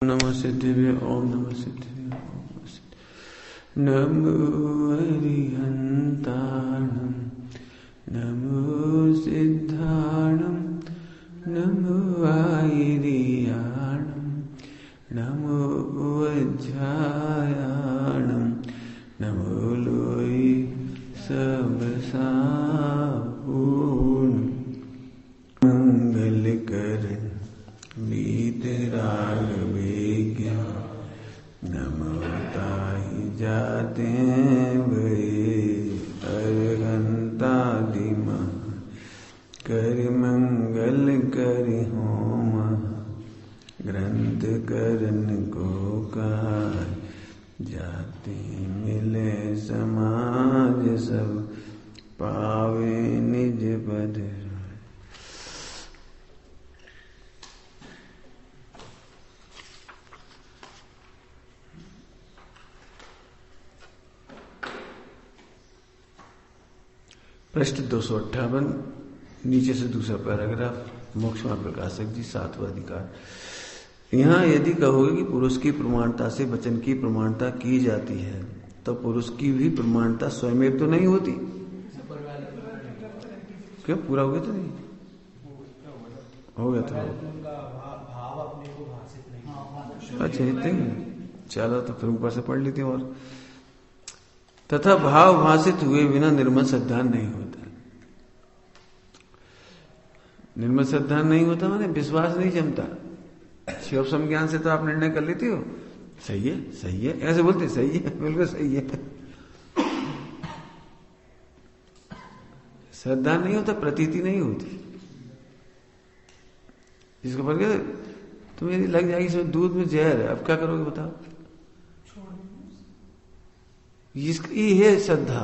नमः सिद्धिभ्यो ओम नमः सिद्धिभ्यो ओम नमो अरिहन्ताणं नमो सिद्धाणं नमो आयिर्याणं नमो वज्रायाणं नमो लोई सबसापूर्ण मंगल करण वीतराग विज्ञा नमो ताहि जाते भये अरहंता दिमा कर मंगल कर होम ग्रंथ करन को काय जाते मिले समाज सब पावे निज पद। पृष्ठ 258 नीचे से दूसरा पैराग्राफ मोक्ष में प्रकाशक जी 7वां अधिकार। यहाँ यदि कहोगे कि पुरुष की प्रमाणता से वचन की प्रमाणता की जाती है तो पुरुष की भी प्रमाणता स्वयं तो नहीं होती। क्यों पूरा हो गया तो नहीं हो गया तो अच्छा इतने चलो तो फिर ऊपर से पढ़ लेते और तथा भाव भाषित हुए बिना निर्मल श्रद्धान नहीं होता। निर्मल श्रद्धान नहीं होता माने विश्वास नहीं जमता। शिव संज्ञान से तो आप निर्णय कर लेते हो सही है ऐसे बोलते सही है बिल्कुल सही है। श्रद्धा नहीं होता प्रतीति नहीं होती। जिसको पर तुम्हें यदि लग जाएगी इसमें दूध में जहर है अब क्या करोगे बताओ। इसकी है श्रद्धा।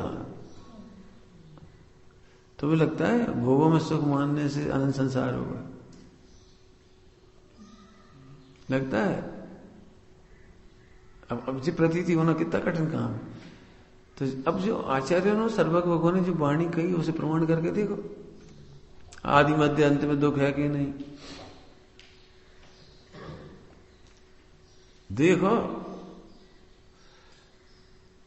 तो भी लगता है भोगों में सुख मानने से अनंत संसार होगा लगता है। अब जी प्रतीति होना कितना कठिन काम है। तो अब जो आचार्यों ने सर्वज्ञ भगवान ने जो वाणी कही उसे प्रमाण करके देखो आदि मध्य अंत में दुख है कि नहीं देखो।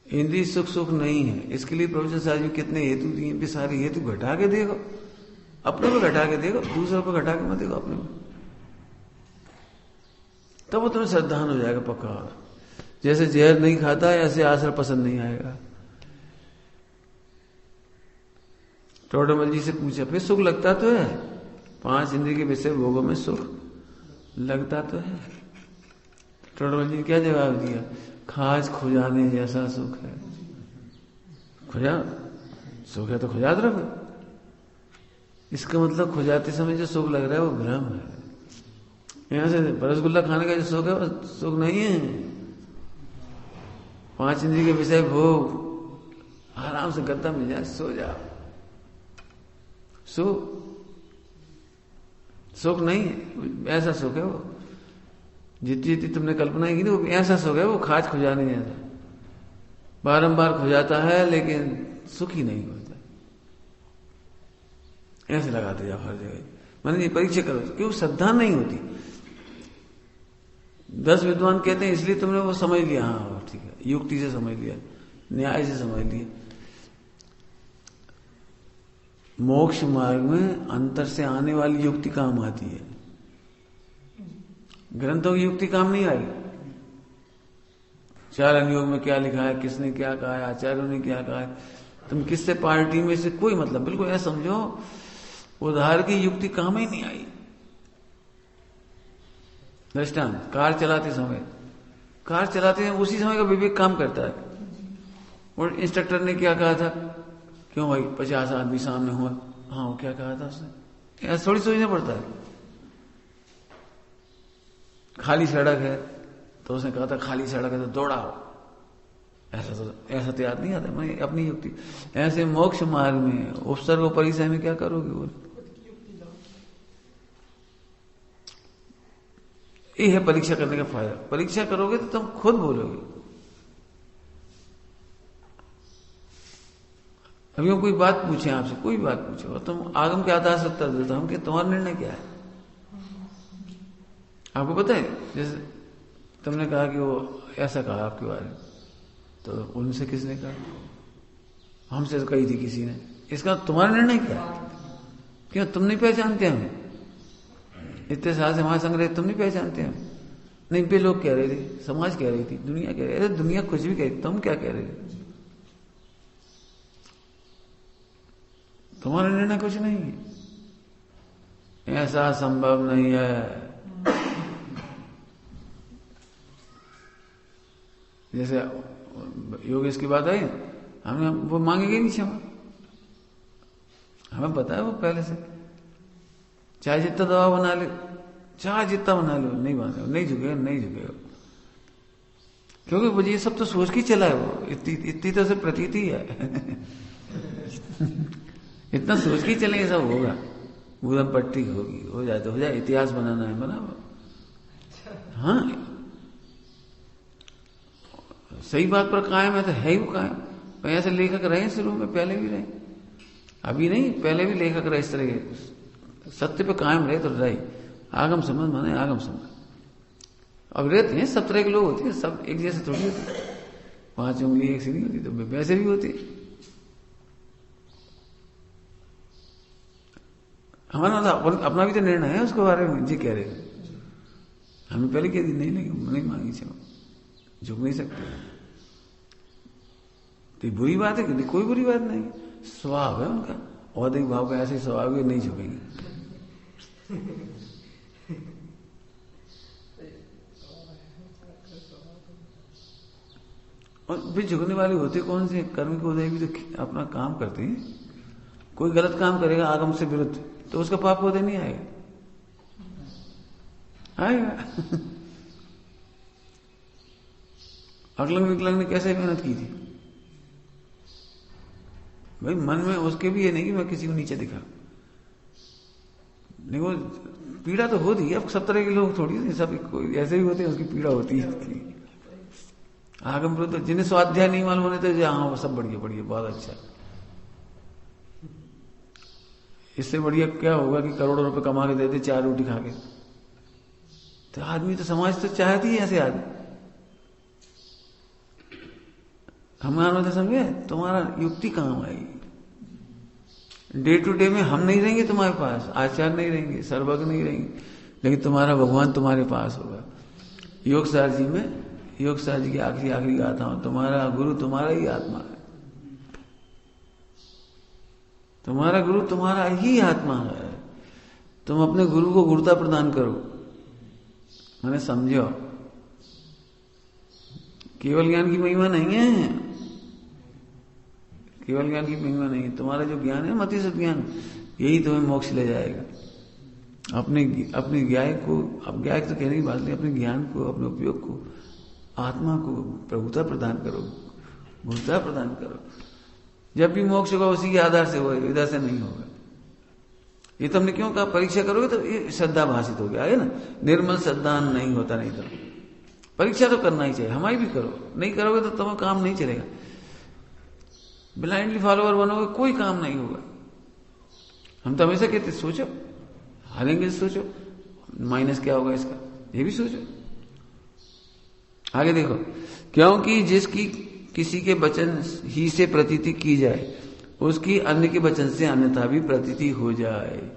इंद्रिय सुख नहीं है इसके लिए प्रवचन साहब जी कितने हेतु दिए भी सारे हेतु घटा के देखो अपने में घटा के देखो दूसरों पर घटा के मत देखो अपने में तब वो तुम्हें श्रद्धान हो जाएगा पक्का। जैसे जहर नहीं खाता है ऐसे आश्रय पसंद नहीं आएगा। टोडरमल जी से पूछा फिर सुख लगता तो है 5 इंद्रिय के विषय भोगों में सुख लगता तो है। टोडरमल जी ने क्या जवाब दिया खाज खुजाने जैसा सुख है। खुजा सुख है तो खुजात रखो। इसका मतलब खुजाते समय जो सुख लग रहा है वो भ्रम है। यहां से रसगुल्ला खाने का जो सुख है वो सुख नहीं है। 5 इंद्रिय के विषय भोग आराम से गद्दा मिल जाए सो जाओ सुख नहीं है ऐसा सुख है वो। जितनी तुमने कल्पना की वो ऐसा सुख है वो खाज खुजाने जैसा बारंबार खुजाता है लेकिन सुखी नहीं होता। ऐसे लगाते जाओ हर जगह मैंने परीक्षा करो क्यों श्रद्धा नहीं होती। 10 विद्वान कहते हैं इसलिए तुमने वो समझ लिया हाँ ठीक है युक्ति से समझ लिया न्याय से समझ लिया। मोक्ष मार्ग में अंतर से आने वाली युक्ति काम आती है। ग्रंथों की युक्ति काम नहीं आई। 4 अनुयोग में क्या लिखा है किसने क्या कहा है आचार्यों ने क्या कहा है तुम किससे पार्टी में से कोई मतलब बिल्कुल ऐसा समझो उधार की युक्ति काम ही नहीं आई। दृष्टांत कार चलाते समय उसी समय का विवेक काम करता है। और इंस्ट्रक्टर ने क्या कहा था क्यों भाई 50 आदमी सामने हुआ हाँ वो क्या कहा था उसने ऐसा थोड़ी सोचना पड़ता है। खाली सड़क है तो उसने कहा था खाली सड़क है तो दौड़ाओ ऐसा तो याद नहीं आता मैं अपनी युक्ति। ऐसे मोक्ष मार्ग में उपसर्ग और परिचय में क्या करोगे बोल ये है परीक्षा करने का फायदा। परीक्षा करोगे तो तुम खुद बोलोगे। अभी हम कोई बात पूछे आपसे कोई बात पूछे और तुम आगम के आधार से उत्तर देते हम कि तुम्हारा निर्णय क्या है। आपको पता है जैसे तुमने कहा कि वो ऐसा कहा आपके बारे में, तो उनसे किसने कहा? हमसे तो कही थी किसी ने। इसका तुम्हारा निर्णय क्या? क्यों तुम नहीं पहचानते हमें? इतने साल से महासंघ रहे, तुम नहीं पहचानते हमें? नहीं, पे लोग कह रहे थे, समाज कह रही थी, दुनिया कह रही, अरे दुनिया कुछ भी कह रही, तुम क्या कह रहे थे? तुम्हारा निर्णय कुछ नहीं है, ऐसा संभव नहीं है। जैसे योगेश की बात आई, हमें वो मांगेंगे नहीं क्षमा, हमें पता है वो पहले से, चाहे जितना दबाव बना ले, चाहे जितना बना लो, नहीं माने, नहीं झुकेगा, नहीं झुकेगा, क्योंकि वो ये सब तो सोच के चला है। वो इतनी तो से प्रतीति है इतना सोच के चलेंगे सब होगा, भूदम पट्टी होगी, हो जाए तो हो जाए, इतिहास बनाना है बनाओ। हाँ, सही बात पर कायम है तो है ही वो कायम। ऐसे लेखक रहे शुरू में, पहले भी रहे, अभी नहीं, पहले भी लेखक रहे इस तरह के, सत्य पे कायम रहे तो रहे। आगम समझ माने आगम समझ। अब रहते हैं सब तरह के लोग होते हैं, सब एक जैसे थोड़ी होती, 5 उंगली एक सी नहीं होती, तो वैसे भी होती। हमारा अपना भी तो निर्णय है उसके बारे में, जी कह रहे थे, हमें पहले कह दी नहीं मांगी क्षमा, झुक नहीं सकते। तो ये बुरी बात है कि कोई बुरी बात नहीं, स्वभाव है उनका, औदिक भाव का ऐसे स्वभाव है, नहीं झुकेंगे। और भी झुकने वाली होती कौन सी? कर्म के उदय भी तो अपना काम करते हैं। कोई गलत काम करेगा आगम से विरुद्ध, तो उसका पाप उदय नहीं आएगा, आएगा। अकलंग विकलंग ने कैसे मेहनत की थी भाई, मन में उसके भी ये नहीं कि मैं किसी को नीचे दिखा, नहीं, वो पीड़ा तो होती है। अब सब तरह के लोग थोड़ी नहीं, सब ऐसे भी होते हैं, उसकी पीड़ा होती है। आगम विरुद्ध जिन्हें स्वाध्याय नहीं मालूम होने तो हाँ वो सब बढ़िया बढ़िया, बहुत अच्छा। इससे बढ़िया क्या होगा कि करोड़ों रुपए कमा के देते 4 रोटी खा के, तो आदमी तो समाज तो चाहती है ऐसे आदमी। हमारा तो समझे, तुम्हारा युक्ति काम आएगी। डे टू डे में हम नहीं रहेंगे तुम्हारे पास, आचार्य नहीं रहेंगे, सर्वज्ञ नहीं रहेंगे, लेकिन तुम्हारा भगवान तुम्हारे पास होगा। योग सार जी में, योग सार जी की आखिरी गाथा हूं, तुम्हारा गुरु तुम्हारा ही आत्मा है, तुम्हारा गुरु तुम्हारा ही आत्मा है। तुम अपने गुरु को गुरुता प्रदान करो, मैंने समझो, केवल ज्ञान की महिमा नहीं है, केवल ज्ञान की महिमा नहीं है। तुम्हारा जो ज्ञान है मति से ज्ञान, यही तुम्हें मोक्ष ले जाएगा। अपने ज्ञान को, अब ज्ञान तो कहने की बात नहीं, अपने ज्ञान को, अपने उपयोग को, आत्मा को प्रभुता प्रदान करो, गुरुता प्रदान करो। जब भी मोक्ष होगा उसी के आधार से होगा, इधर से नहीं होगा। ये तुमने क्यों कहा परीक्षा करोगे तो ये श्रद्धा भाषित हो गया है ना, निर्मल श्रद्धा नहीं होता। नहीं तो परीक्षा तो करना ही चाहिए, हमारी भी करो, नहीं करोगे तो तुम्हें काम नहीं चलेगा। ब्लाइंडली फॉलोअर बनोगे कोई काम नहीं होगा। हम तो हमेशा कहते सोचो, हारेंगे तो सोचो, माइनस क्या होगा इसका, ये भी सोचो। आगे देखो, क्योंकि जिसकी किसी के वचन ही से प्रतीति की जाए, उसकी अन्य के वचन से अन्यथा भी प्रतीति हो जाए।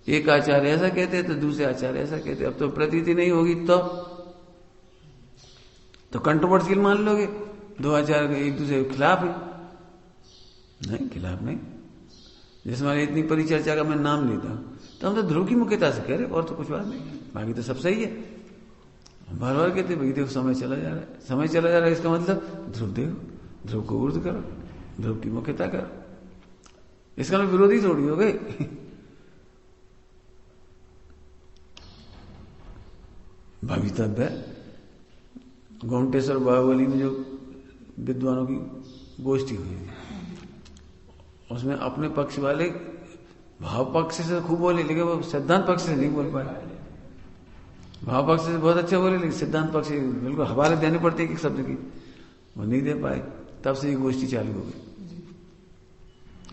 एक आचार्य ऐसा कहते तो दूसरे आचार्य ऐसा कहते, अब तो प्रतीति नहीं होगी तो कंट्रोवर्शियल मान लोगे, 2 आचार्य एक दूसरे के खिलाफ है। नहीं, खिलाफ नहीं। जैसे हमारी इतनी परिचर्चा का मैं नाम लेता हूं, तो हम तो ध्रुव की मुख्यता से कह रहे, और तो कुछ बात नहीं, बाकी तो सब सही है। बार बार कहते भाई देखो समय चला जा रहा है, समय चला जा रहा है, इसका मतलब ध्रुव देखो, ध्रुव को उर्द करो, ध्रुव की मुख्यता करो, इसका मतलब विरोधी थोड़ी हो गए। भवितव्य गोमटेश्वर बाहुबली में जो विद्वानों की गोष्ठी हुई थी, उसमें अपने पक्ष वाले भाव पक्ष से खूब बोले, लेकिन वो सिद्धांत पक्ष से नहीं बोल पाए। भाव पक्ष से बहुत अच्छा बोले, लेकिन सिद्धांत पक्ष से बिल्कुल हवाले देने पड़ते एक शब्द की, वो नहीं दे पाए। तब से ये गोष्ठी चालू हो गई।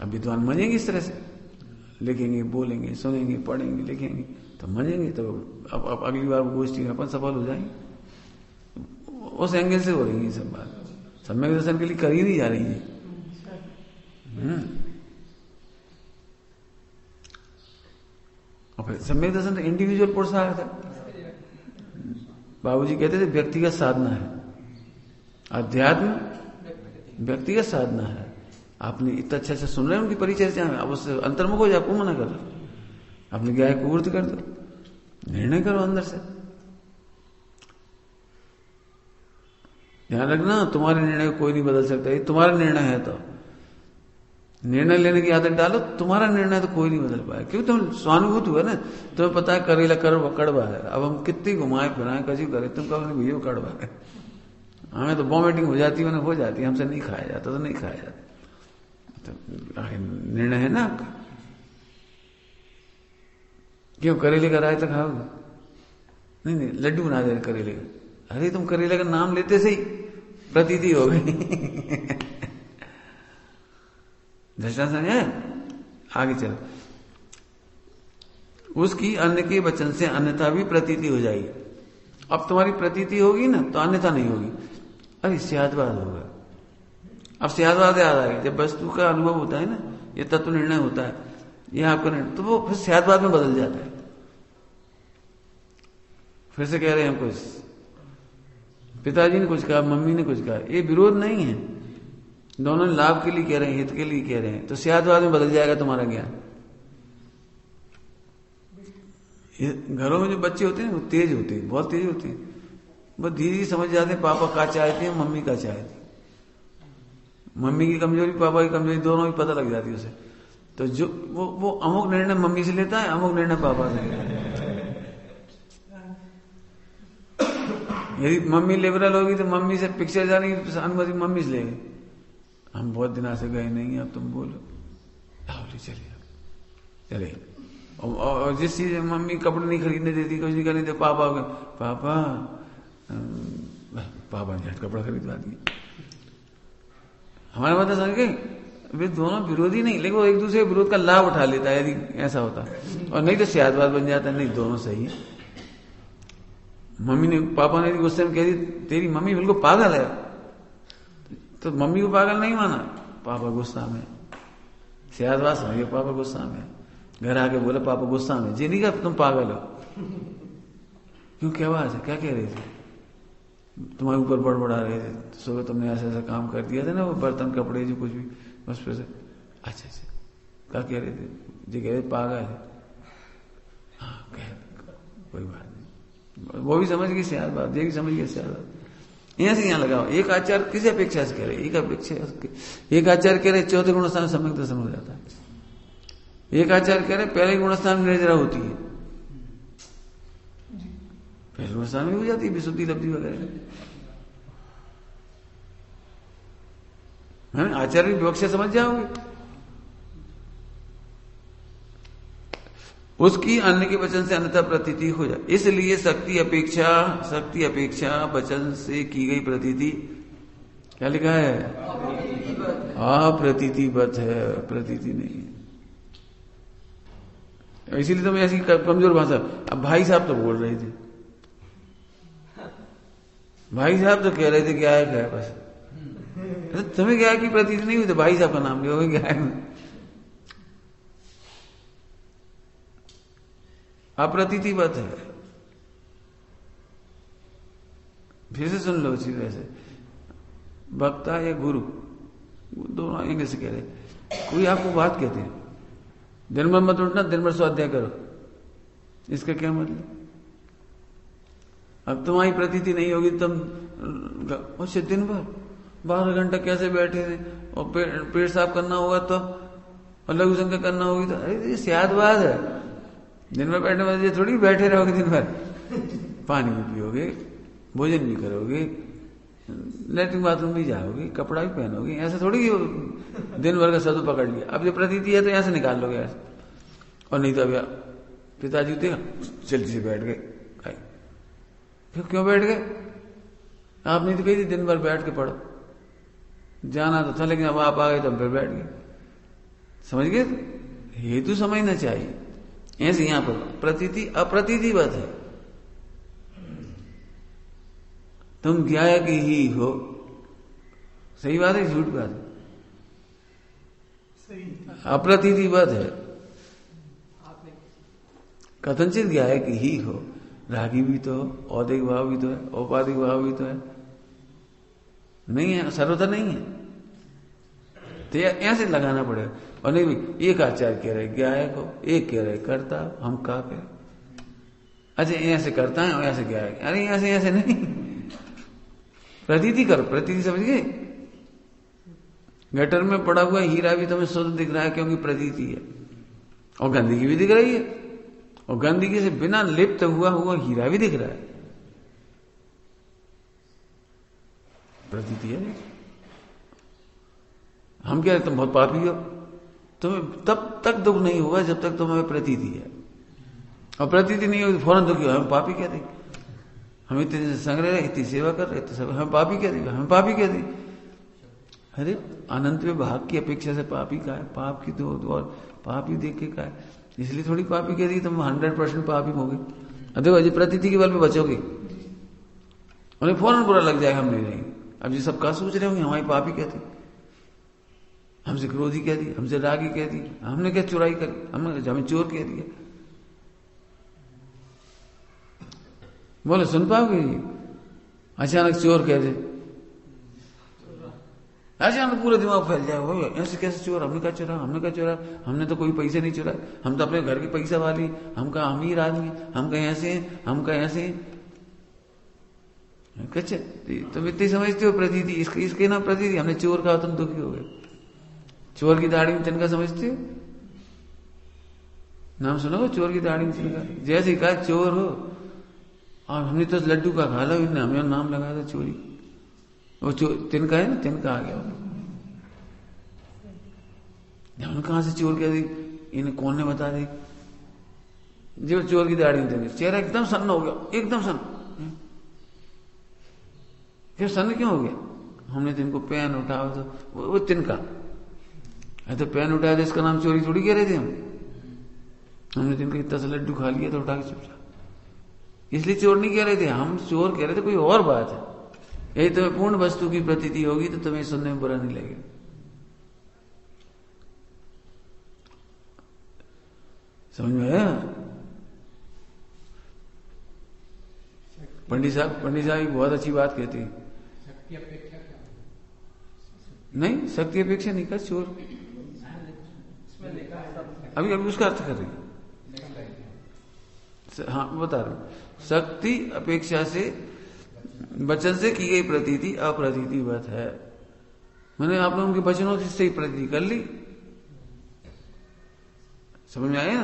अब विद्वान मनेंगे इस तरह से, लिखेंगे, बोलेंगे, सुनेंगे, पढ़ेंगे, लिखेंगे, तो मनेंगे, तो अब अगली बार वो गोष्ठी अपन सफल हो जाएंगे। उस एंगल से हो रही है सब बात। सम्यक दर्शन के लिए कर ही नहीं जा रही है। और फिर सम्यक दर्शन तो इंडिविजुअल पुरुषार्थ है। बाबूजी कहते थे व्यक्तिगत साधना है, अध्यात्म व्यक्तिगत साधना है। आपने इतना अच्छा अच्छा सुन रहे हैं उनकी परिचर्चा में, अब उससे अंतर्मुख हो जाए, आपको मना कर रहे, अपने ज्ञान को पूर्ति कर दो, निर्णय करो अंदर से। ध्यान रखना, तुम्हारे निर्णय को कोई नहीं बदल सकता, ये तुम्हारा निर्णय है। तो निर्णय लेने की आदत डालो, तुम्हारा निर्णय तो कोई नहीं बदल पाए, क्योंकि तुम स्वानुभूत हुआ ना, तुम्हें पता है करेला कड़वा है। अब हम कितनी घुमाए फिराए कजी करे, तुम कहोगे भैया कड़वा है, हमें तो वॉमिटिंग हो जाती है, हो जाती है, हमसे नहीं खाया जाता तो नहीं खाया जाता। तो निर्णय है ना आपका। क्यों करेले का रायता खाओगे? नहीं, लड्डू बना दे करेले का। अरे तुम करेले का नाम लेते से ही प्रतीति हो गई। दृष्टांत है। आगे चलो, उसकी अन्य के वचन से अन्यथा भी प्रतीति हो जाएगी। अब तुम्हारी प्रतीति होगी ना तो अन्यथा नहीं होगी। अरे स्यादवाद होगा। अब स्यादवाद याद आ गया, जब वस्तु का अनुभव होता है ना, ये तत्व निर्णय होता है, यह आपका निर्णय, तो वो फिर स्यादवाद में बदल जाता है। फिर से कह रहे हैं कुछ, पिताजी ने कुछ कहा, मम्मी ने कुछ कहा, ये विरोध नहीं है, दोनों लाभ के लिए कह रहे हैं, हित के लिए कह रहे हैं, तो स्यादवाद में बदल जाएगा तुम्हारा ज्ञान। घरों में जो बच्चे होते हैं वो तेज होते हैं, बहुत तेज होते हैं, बहुत धीरे समझ जाते हैं पापा का चाहते हैं, मम्मी का चाहते हैं। मम्मी की कमजोरी पापा की कमजोरी दोनों ही पता लग जाती है उसे। तो जो वो अमुक निर्णय मम्मी से लेता है, अमुक निर्णय पापा से लेता है। यदि मम्मी लिबरल होगी तो मम्मी से पिक्चर जाने की अनुमति मम्मी से लेगी। हम बहुत दिनों से गए नहीं, अब तुम बोलो, चलिए। और जिस चीज मम्मी कपड़े नहीं खरीदने देती, कुछ नहीं करने देती, पापा ने कपड़ा खरीदवा दिया। हमारे बात समझ गए, वे दोनों विरोधी नहीं, लेकिन वो एक दूसरे के विरोध का लाभ उठा लेता है, यदि ऐसा होता है, और नहीं तो स्यादवाद बन जाता है। नहीं, दोनों सही है। मम्मी ने, पापा ने गुस्से में कह दी तेरी मम्मी बिल्कुल पागल है, तो मम्मी को पागल नहीं माना, पापा गुस्सा में, स्यादवाद समझिए पापा गुस्सा में। घर आके बोले पापा गुस्सा में, जी नहीं कहा तुम पागल हो। क्यों, क्या बात है, क्या कह रहे थे? तुम्हारे ऊपर बड़बड़ा रहे थे, सुबह तुमने ऐसा ऐसा काम कर दिया था ना, वो बर्तन कपड़े जो कुछ भी, बस फिर से अच्छा क्या कह रहे थे? जी कह रहे पागल है। हाँ, कोई बात नहीं, वो भी समझ गई स्यादवाद, ये भी समझ गया स्यादवाद। यहां से यहां लगाओ। एक आचार्य किसी अपेक्षा से कह रहे, एक आचार्य कह रहे चौथे गुणस्थान सम्यक दर्शन हो जाता है, एक आचार्य कह रहे पहले गुणस्थान में निर्जरा होती है, पहले गुणस्थान में हो जाती है विशुद्धि लब्धि वगैरह। आचार्य की विवक्षा समझ जाओगे। उसकी अन्य के वचन से अन्यथा प्रतीति हो जाए, इसलिए शक्ति अपेक्षा वचन से की गई प्रतीति, क्या लिखा है? अप्रतीतिवत है, प्रतीति नहीं है। इसीलिए तो मैं ऐसी कमजोर भाषा। अब भाई साहब तो बोल रहे थे, भाई साहब तो कह रहे थे क्या है बस। तुम्हें क्या की प्रतीति नहीं हुई तो भाई साहब का नाम लिया, क्या है? अप्रतीतिवत है। फिर से सुन लो उसी वैसे, वक्ता या गुरु दोनों एंगल से कह रहे। कोई आपको बात कहते हैं दिन भर मत उठना, दिन भर स्वाध्याय करो, इसका क्या मतलब? अब तुम्हारी प्रतीति नहीं होगी, तुम अच्छा दिन भर 12 घंटा कैसे बैठे थे, और पेट साफ करना होगा तो, और लघु संख्या करना होगी तो, अरे ये स्यादवाद है। दिन भर बैठने वाले थोड़ी बैठे रहोगे दिन भर, पानी भी पियोगे, भोजन भी करोगे, लेटरिन बाथरूम भी जाओगे, कपड़ा भी पहनोगे, ऐसा थोड़ी दिन भर का सदु पकड़ लिया। अब जो प्रतीति है तो ऐसे निकाल लोगे ऐसे, और नहीं तो अब पिताजी देखा जल्दी से बैठ गए, फिर क्यों बैठ गए? आपने तो कही थी दिन भर बैठ के पढ़ो, जाना तो था, लेकिन अब आप आ गए तो फिर बैठ गए। समझ गए? हेतु समझना चाहिए। ऐसे यहां पर प्रतीति अप्रतीतिवत है, तुम ज्ञायक ही हो। सही बात है, झूठ बात है? अप्रतीति बात है। कथनचित ज्ञायक ही हो, रागी भी तो हो, औदिक भाव भी तो है, औपाधिक भाव भी तो है, नहीं है, सर्वथा नहीं है। तो ऐसे लगाना पड़ेगा। और नहीं भाई, एक आचार्य कह रहे ज्ञायक हो, एक कह रहे कर्ता, हम क्या करें? अच्छा ऐसे करता है और ऐसे ज्ञायक, अरे ऐसे ऐसे नहीं, प्रतीति करो। प्रतीति समझ गए? गटर में पड़ा हुआ हीरा भी तुम्हें शुद्ध दिख रहा है क्योंकि प्रतीति है, और गंदगी भी दिख रही है, और गंदगी से बिना लिप्त हुआ हुआ हीरा भी दिख रहा है, प्रतीति है। हम कह रहे तुम बहुत पापी हो, तुम्हें तब तक दुख नहीं होगा जब तक तुम्हें प्रतीति है, और प्रतीति नहीं होगी फौरन दुखी हो, हम पापी कह देंगे। हम इतने संग्रह रहे, इतनी सेवा कर रहे, तो सब हम पापी कह देंगे, हम पापी कह देंगे। अरे अनंत में भाग की अपेक्षा से पापी का है, पाप की तो और पाप ही देख के का है, इसलिए थोड़ी पापी कह दी तुम 100% पापी होगे। देखो अजय प्रतीति के बल पे बचोगे, उन्हें फौरन बुरा लग जाएगा, हम नहीं रहेंगे। अब ये सब क्या सोच रहे होंगे, हमारी पापी कहती, हमसे क्रोधी कह दी, हमसे रागी कह दी, हमने क्या चुराई करी, हमें चोर कह दिया। बोले सुन पाओगे? अचानक चोर कह दे, अचानक पूरा दिमाग फैल जाएगा, ऐसे कैसे चोर, हमने क्या चुरा, हमने क्या चुरा, हमने तो कोई पैसे नहीं चुरा, हम तो अपने घर के पैसा वाली, हम का अमीर आदमी, हम कहीं ऐसे हैं, हम कहीं ऐसे हैं। कच्चे तुम इतनी समझते हो प्रतीति, इसके ना प्रतीति, हमने चोर कहा तुम दुखी हो गए। चोर की दाढ़ी में तिनका समझते हो? नाम सुनो चोर की दाढ़ी में तिनका, जैसे ही कहा चोर हो, और हमने तो लड्डू का खा लो, इन्हें हमें नाम लगाया था चोरी, वो तिनका है ना, तिनका आ गया। हमने कहां से चोर कह दी, इन्हें कौन ने बता दी? जो चोर की दाढ़ी में तिनका, चेहरा एकदम सन्न हो गया, एकदम सन्न। फिर सन्न क्यों हो गया? हमने तिनको पेन उठाया तो वो तिनका है, तो पेन उठाया तो इसका नाम चोरी थोड़ी कह रहे थे हम। हमने तिनका इतना सा लड्डू खा लिया तो उठा के चुपचाप, इसलिए चोर नहीं कह रहे थे हम, चोर कह रहे थे कोई और बात है। यही तुम्हें पूर्ण वस्तु की प्रतीति होगी तो तुम्हें सुनने में बुरा नहीं लगेगा। समझ में आया? पंडित साहब एक बहुत अच्छी बात कहते हैं, नहीं शक्ति अपेक्षा नहीं कर चोर, अभी उसका अर्थ कर रही, हाँ बता रहा हूं। शक्ति अपेक्षा से वचन से की गई प्रतीति अप्रतीतिवत है। मैंने आप लोगों के वचनों से ही प्रतीति कर ली, समझ में आया ना?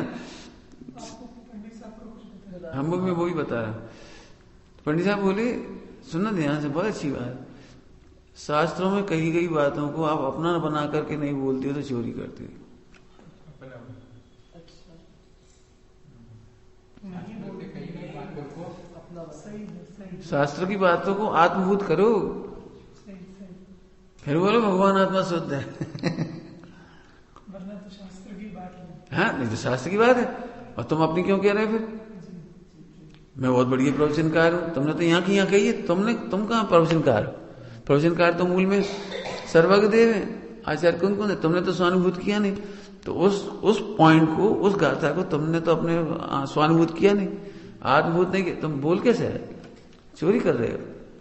हम लोग में वही बता रहा। पंडित साहब बोले सुनना ध्यान से, बहुत अच्छी बात, शास्त्रों में कही गई बातों को आप अपना बना करके नहीं बोलते हो तो चोरी करते हो। शास्त्र की बातों को आत्मभूत करो, फिर बोलो भगवान आत्मा शुद्ध है। वरना तो शास्त्र की बात है। हाँ नहीं तो शास्त्र की बात है, और तुम अपनी क्यों कह रहे हो? फिर मैं बहुत बढ़िया प्रवचनकार हूं, तुमने तो यहाँ की यहाँ कही है, तुम कहाँ प्रवचनकार? प्रवचनकार तो मूल में सर्वज्ञदेव है, आचार्य कौन है, तुमने तो स्वानुभूत किया नहीं। तो उस पॉइंट को, उस गाथा को तुमने तो अपने स्वानुभूत किया नहीं, आत्मभूत नहीं किया, तुम बोल कैसे है? चोरी कर रहे हो।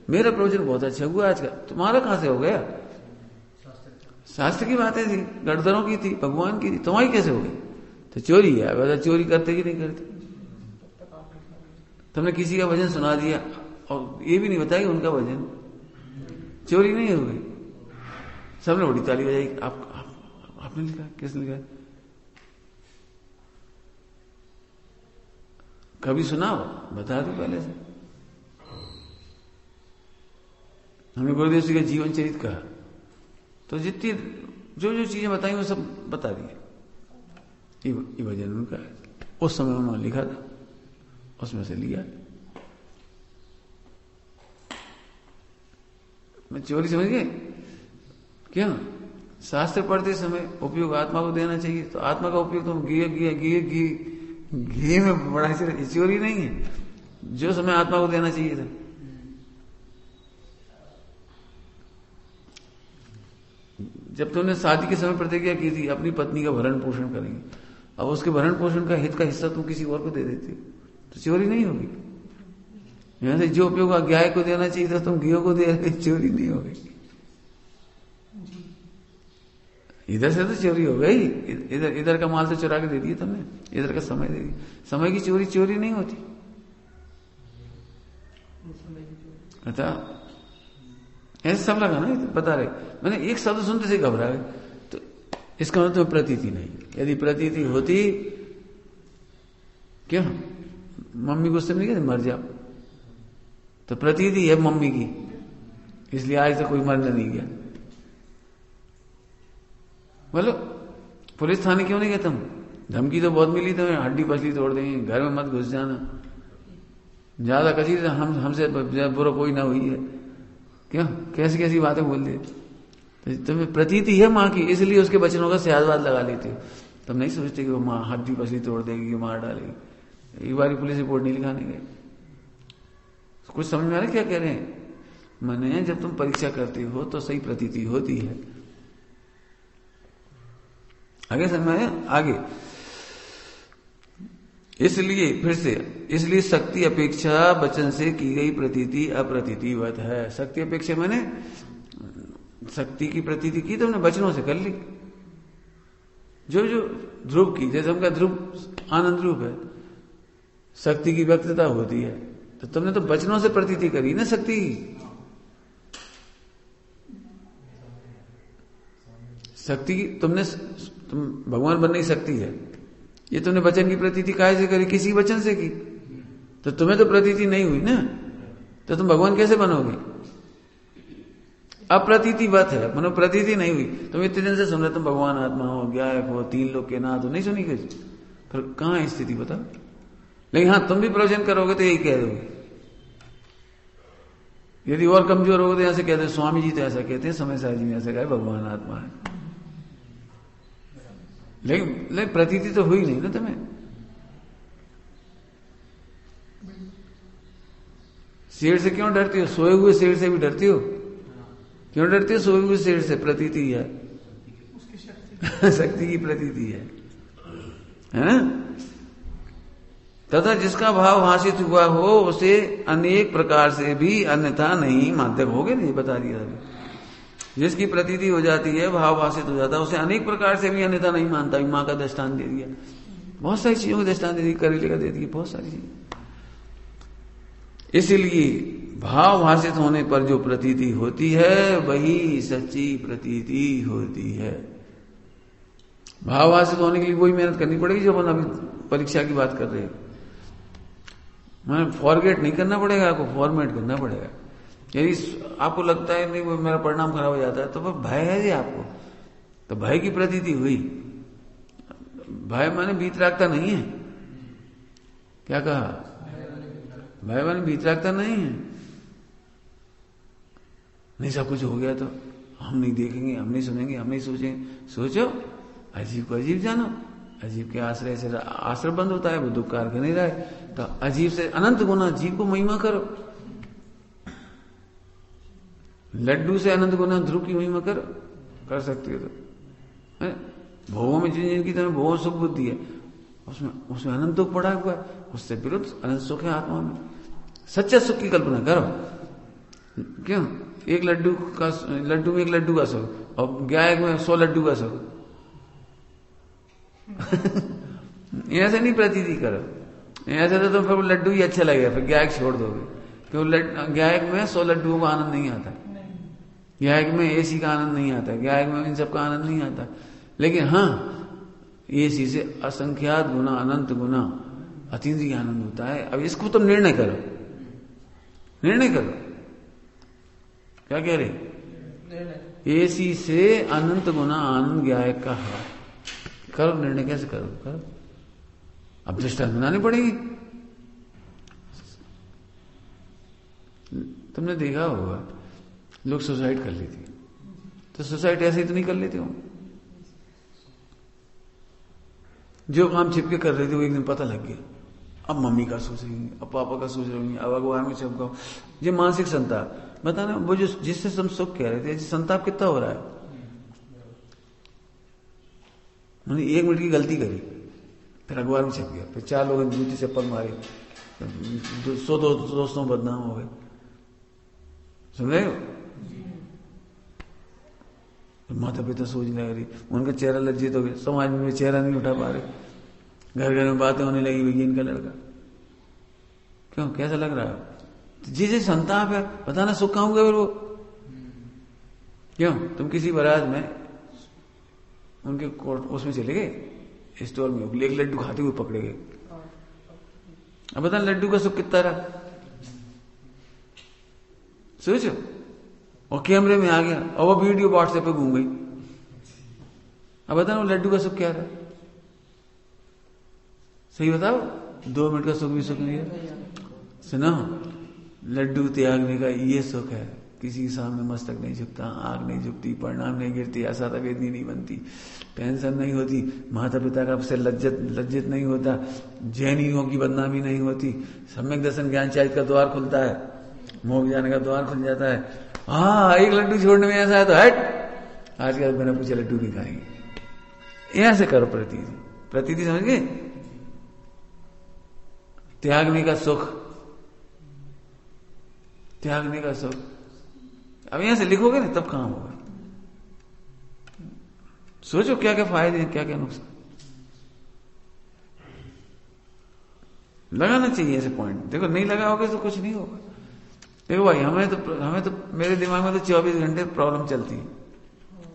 मेरा प्रवचन बहुत अच्छा हुआ आज का, तुम्हारा कहां से हो गया? शास्त्र की बातें थी, गणधरों की थी, भगवान की थी, तुम्हारी कैसे हो गई? तो चोरी है। वैसा चोरी करते कि नहीं करते? तुमने किसी का भजन सुना दिया और ये भी नहीं बताया कि उनका भजन, चोरी नहीं हो गई। सबने बड़ी ताली बजाई, आपने लिखा, किसने लिखा? कभी सुना बता दो पहले से। हमने गुरुदेव जी का जीवन चरित्र कहा तो जितनी जो चीजें बताई वो सब बता दी। ये भजन उनका है, उस समय उन्होंने लिखा था, उसमें से लिया। मैं चोरी समझ गए क्या? शास्त्र पढ़ते समय उपयोग आत्मा को देना चाहिए, तो आत्मा का उपयोग तुम घी में बड़ा चोरी नहीं है। जो समय आत्मा को देना चाहिए था जब तुमने शादी के समय प्रतिज्ञा की थी अपनी पत्नी का भरण पोषण करेंगे, अब उसके भरण पोषण का हित का हिस्सा तुम किसी और को दे देते तो चोरी नहीं होगी। यहां से जो उपयोग गाय को देना चाहिए था तुम घियों को दे रहे, चोरी नहीं होगी। इधर से तो चोरी हो गई, इधर का माल तो चुरा के दे दिया तुमने, इधर का समय दे दिया। समय की चोरी नहीं होती। अच्छा ऐसे सब लगा ना, बता रहे मैंने एक शब्द सुनते से घबरा गए, तो इसका मतलब प्रतीति नहीं। यदि प्रतीति होती, क्यों मम्मी गुस्से में नहीं कहते मर जाओ, तो प्रतीति है मम्मी की, इसलिए आज तक कोई मरने नहीं गया। बोलो पुलिस थाने क्यों नहीं गए तुम? धमकी तो बहुत मिली तुम्हें, हड्डी पसली तोड़ देंगे, घर में मत घुस जाना, ज्यादा कसी हमसे बुरा कोई ना हुई है। क्यों कैसी कैसी बातें बोल दी, तो तुम्हें प्रतीति है माँ की, इसलिए उसके वचनों का स्यादवाद लगा लेते हो। तुम नहीं सोचते कि वो माँ हड्डी पसली तोड़ देगी, मार डालेगी। एक बार पुलिस रिपोर्ट नहीं लिखाने गए। कुछ समझ में आ रहा क्या कह रहे हैं? मैंने जब तुम परीक्षा करते हो तो सही प्रतीति होती है। आगे समझ में आया? आगे इसलिए शक्ति अपेक्षा वचन से की गई प्रतीति अप्रतीतिवत है। शक्ति अपेक्षा मैंने शक्ति की प्रतीति की तुमने वचनों से कर ली, जो ध्रुव की, जैसे हमका ध्रुव आनंद रूप है, शक्ति की व्यक्तता होती है, तो तुमने तो वचनों से प्रतीति करी ना शक्ति की। शक्ति की तुम भगवान बनने की शक्ति है, ये तुमने वचन की प्रतीति काहे से करी? किसी वचन से की, तो तुम्हें तो प्रतीति नहीं हुई ना, तो तुम भगवान कैसे बनोगे? अप्रतीतिवत है, मनो प्रतीति नहीं हुई। तुम इतने दिन से सुन रहे तुम भगवान आत्मा हो, ज्ञायक हो, तीन लोग के नाथ हो, नहीं सुनी कुछ, फिर कहां है स्थिति बताओ? लेकिन हाँ तुम भी प्रवचन करोगे तो यही कह दोगे। यदि और कमजोर होगे तो यहां से कहते स्वामी जी तो ऐसा कहते हैं, समय साहब जी ने ऐसा कहा भगवान आत्मा है, लेकिन प्रतीति तो हुई नहीं ना तुम्हें। शेर से क्यों डरती हो? सोए हुए शेर से भी डरती हो। क्यों डरती हो सोए हुए शेर से? प्रतीति है, शक्ति की प्रतीति है? तथा जिसका भाव भाषित हुआ हो उसे अनेक प्रकार से भी अन्यथा नहीं मानते। हो गए नहीं, बता दिया अभी। जिसकी प्रतीति हो जाती है, भाव भाषित हो जाता है, उसे अनेक प्रकार से भी अन्यथा नहीं मानता। माँ का दृष्टांत दे दिया, बहुत सारी चीजों का दृष्टांत दे दिया, करेले का दे दिया, बहुत सारी चीजें। इसलिए भाव भाषित होने पर जो प्रतीति होती है वही सच्ची प्रतीति होती है। भाव भाषित होने के लिए वही मेहनत करनी पड़ेगी जो अपन अभी परीक्षा की बात कर रहे हैं। मैंने फॉरगेट नहीं करना पड़ेगा, आपको फॉर्मेट करना पड़ेगा। यदि आपको लगता है नहीं वो मेरा परिणाम खराब हो जाता है, तो वह भय है जी आपको, तो भय की प्रतीति हुई। भय माने भीतरागता नहीं है। क्या कहा? भय माने भीतरागता नहीं है। नहीं सब कुछ हो गया तो हम नहीं देखेंगे, हम नहीं सुनेंगे, हम नहीं सोचेंगे। सोचो, अजीब को अजीब जानो। अजीब के आश्रय से आश्रय बंद होता है, वो दुख कारक नहीं रहा है, तो अजीब से अनंत गुना जीव को महिमा करो। लड्डू से अनंत गुना ध्रुव की महिमा करो, कर सकते हो तो। भोगों में जिनकी तुम्हें बहुत सुख बुद्धि है, उसमें अनंत दुख पड़ा हुआ है, उससे विरुद्ध अनंत सुख है आत्मा में। सच्चा सुख की कल्पना करो। क्यों? एक लड्डू में एक लड्डू का सुख, और गाय में 100 लड्डू का सुख। ऐसे नहीं प्रतीति करो। ऐसे तो तुम फिर लड्डू ही अच्छा लगेगा, फिर गायक छोड़ दोगे, क्योंकि गायक में 100 लड्डुओं का आनंद नहीं आता, गायक में एसी का आनंद नहीं आता, गायक में इन सब का आनंद नहीं आता। लेकिन हाँ एसी से असंख्यात गुना, अनंत गुना अतीन्द्रिय आनंद होता है। अब इसको तुम निर्णय करो, निर्णय करो। क्या कह रहे? एसी से अनंत गुना आनंद गायक का है। करो निर्णय, कैसे करो? करो। अब दृष्टांत बनानी पड़ेगी। तुमने देखा होगा लोग सुसाइड कर लेते, तो सुसाइड ऐसे ही तो नहीं कर लेते हो। जो काम छिपके कर रहे थे वो एक दिन पता लग गया, अब मम्मी का सोच रही है, अब पापा का सोच रही है, अब भगवान में छिपका। ये मानसिक संताप बताना, वो जो जिससे तुम सुख कह रहे थे, संताप कितना हो रहा है? उन्होंने 1 मिनट की गलती करी, फिर अखबार में छप गया, फिर 4 लोगों ने जूती चप्पल मारी, 100 दोस्तों बदनाम हो गए। सुन रहे हो? माता पिता सोचने लगे, उनका चेहरा लज्जित हो गया, समाज में चेहरा नहीं उठा पा रहे, घर घर में बातें होने लगी, भैया इनका लड़का। क्यों, कैसा लग रहा है? जिसे संताप है, पता ना सुख खाऊंगा फिर वो। क्यों, तुम किसी बारात में उनके उसमें चले गए, स्टोर में, एक लड्डू खाते हुए पकड़े गए, अब बता लड्डू का सुख कितना रहा, सोचो। और कैमरे में आ गया और वो वीडियो व्हाट्सएप पे घूम गई, अब बता वो लड्डू का सुख क्या रहा? सही बताओ, 2 मिनट का सुख भी सुख नहीं है। सुनो, लड्डू त्यागने का ये सुख है, किसी के सामने मस्तक नहीं झुकता, आंख नहीं झुकती, परिणाम नहीं गिरती, असाता वेदनी नहीं बनती, टेंशन नहीं होती, माता पिता का से लज्जित नहीं होता, जैनियों की बदनामी नहीं होती, सम्यक दर्शन ज्ञान चाहिए का द्वार खुलता है, मोक्ष जाने का द्वार खुल जाता है। हाँ, एक लड्डू छोड़ने में ऐसा है तो हट, आज के बिना पूछे लड्डू नहीं खाएंगे। ऐसे करो प्रतीति समझ गए? त्यागने का सुख, त्यागने का सुख। अब यहां से लिखोगे ना तब काम होगा। सोचो क्या क्या फायदे हैं, क्या क्या नुकसान। लगाना चाहिए ऐसे पॉइंट। देखो नहीं लगाओगे तो कुछ नहीं होगा। देखो भाई, हमें तो मेरे दिमाग में तो 24 घंटे प्रॉब्लम चलती है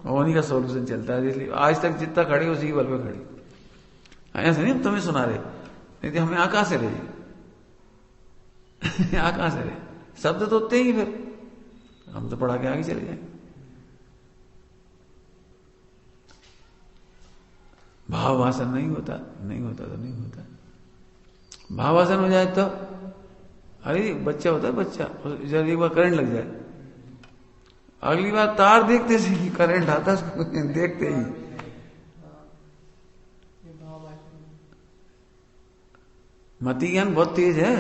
और उन्हीं का सॉल्यूशन चलता है। इसलिए आज तक जितना खड़े उसी के बल पे खड़े। ऐसा नहीं तुम्हें सुना रहे, नहीं तो हमें आकाश से रहे आकाश से रहे, शब्द तो होते ही, फिर हम तो पढ़ा के आगे चले जाएंगे। भाववासन नहीं होता तो नहीं होता। भाववासन हो जाए तो, अरे बच्चा होता है, बच्चा जब एक बार करंट लग जाए, अगली बार तार देखते से करंट आता देखते ही। मति ज्ञान बहुत तेज है,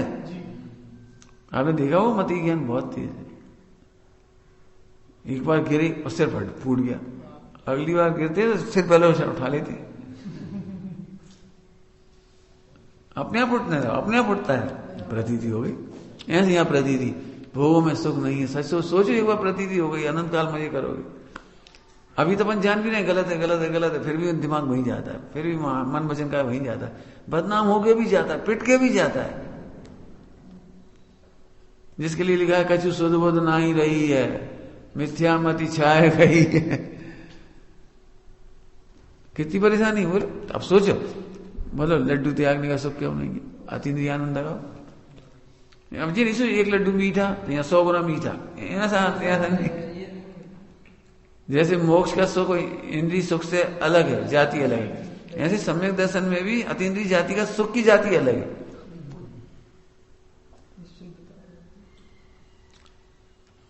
आपने देखा हो, मति ज्ञान बहुत तेज है। एक बार गिरी और सिर फूट गया, अगली बार गिरते तो सिर पहले उठा लेती, अपने आप उठता है। प्रतीति हो गई ऐसे, यहां प्रतीति, भोगों में सुख नहीं है। सच सोचो, एक बार प्रतीति हो गई, अनंत काल मजे करोगे। अभी तो अपन जान भी नहीं गलत है, फिर भी दिमाग वहीं जाता है, फिर भी मन वचन का वहीं जाता है, बदनाम होके भी जाता है, पिट के भी जाता है। जिसके लिए लिखा है कछु सुध बुध ना ही रही है, मिथ्या मति छाए गई है। कितनी परेशानी बोले। अब सोचो, बोलो लड्डू त्यागने का सुख क्यों नहीं? अतीन्द्रिय आनंद लगाओ। अब जी नहीं, एक लड्डू मीठा तो यहाँ 100 गुना मीठा, ऐसा नहीं। जैसे मोक्ष का सुख इंद्रिय सुख से अलग है, जाति अलग है, ऐसे सम्यक दर्शन में भी अतीन्द्रिय जाति का सुख की जाति अलग है।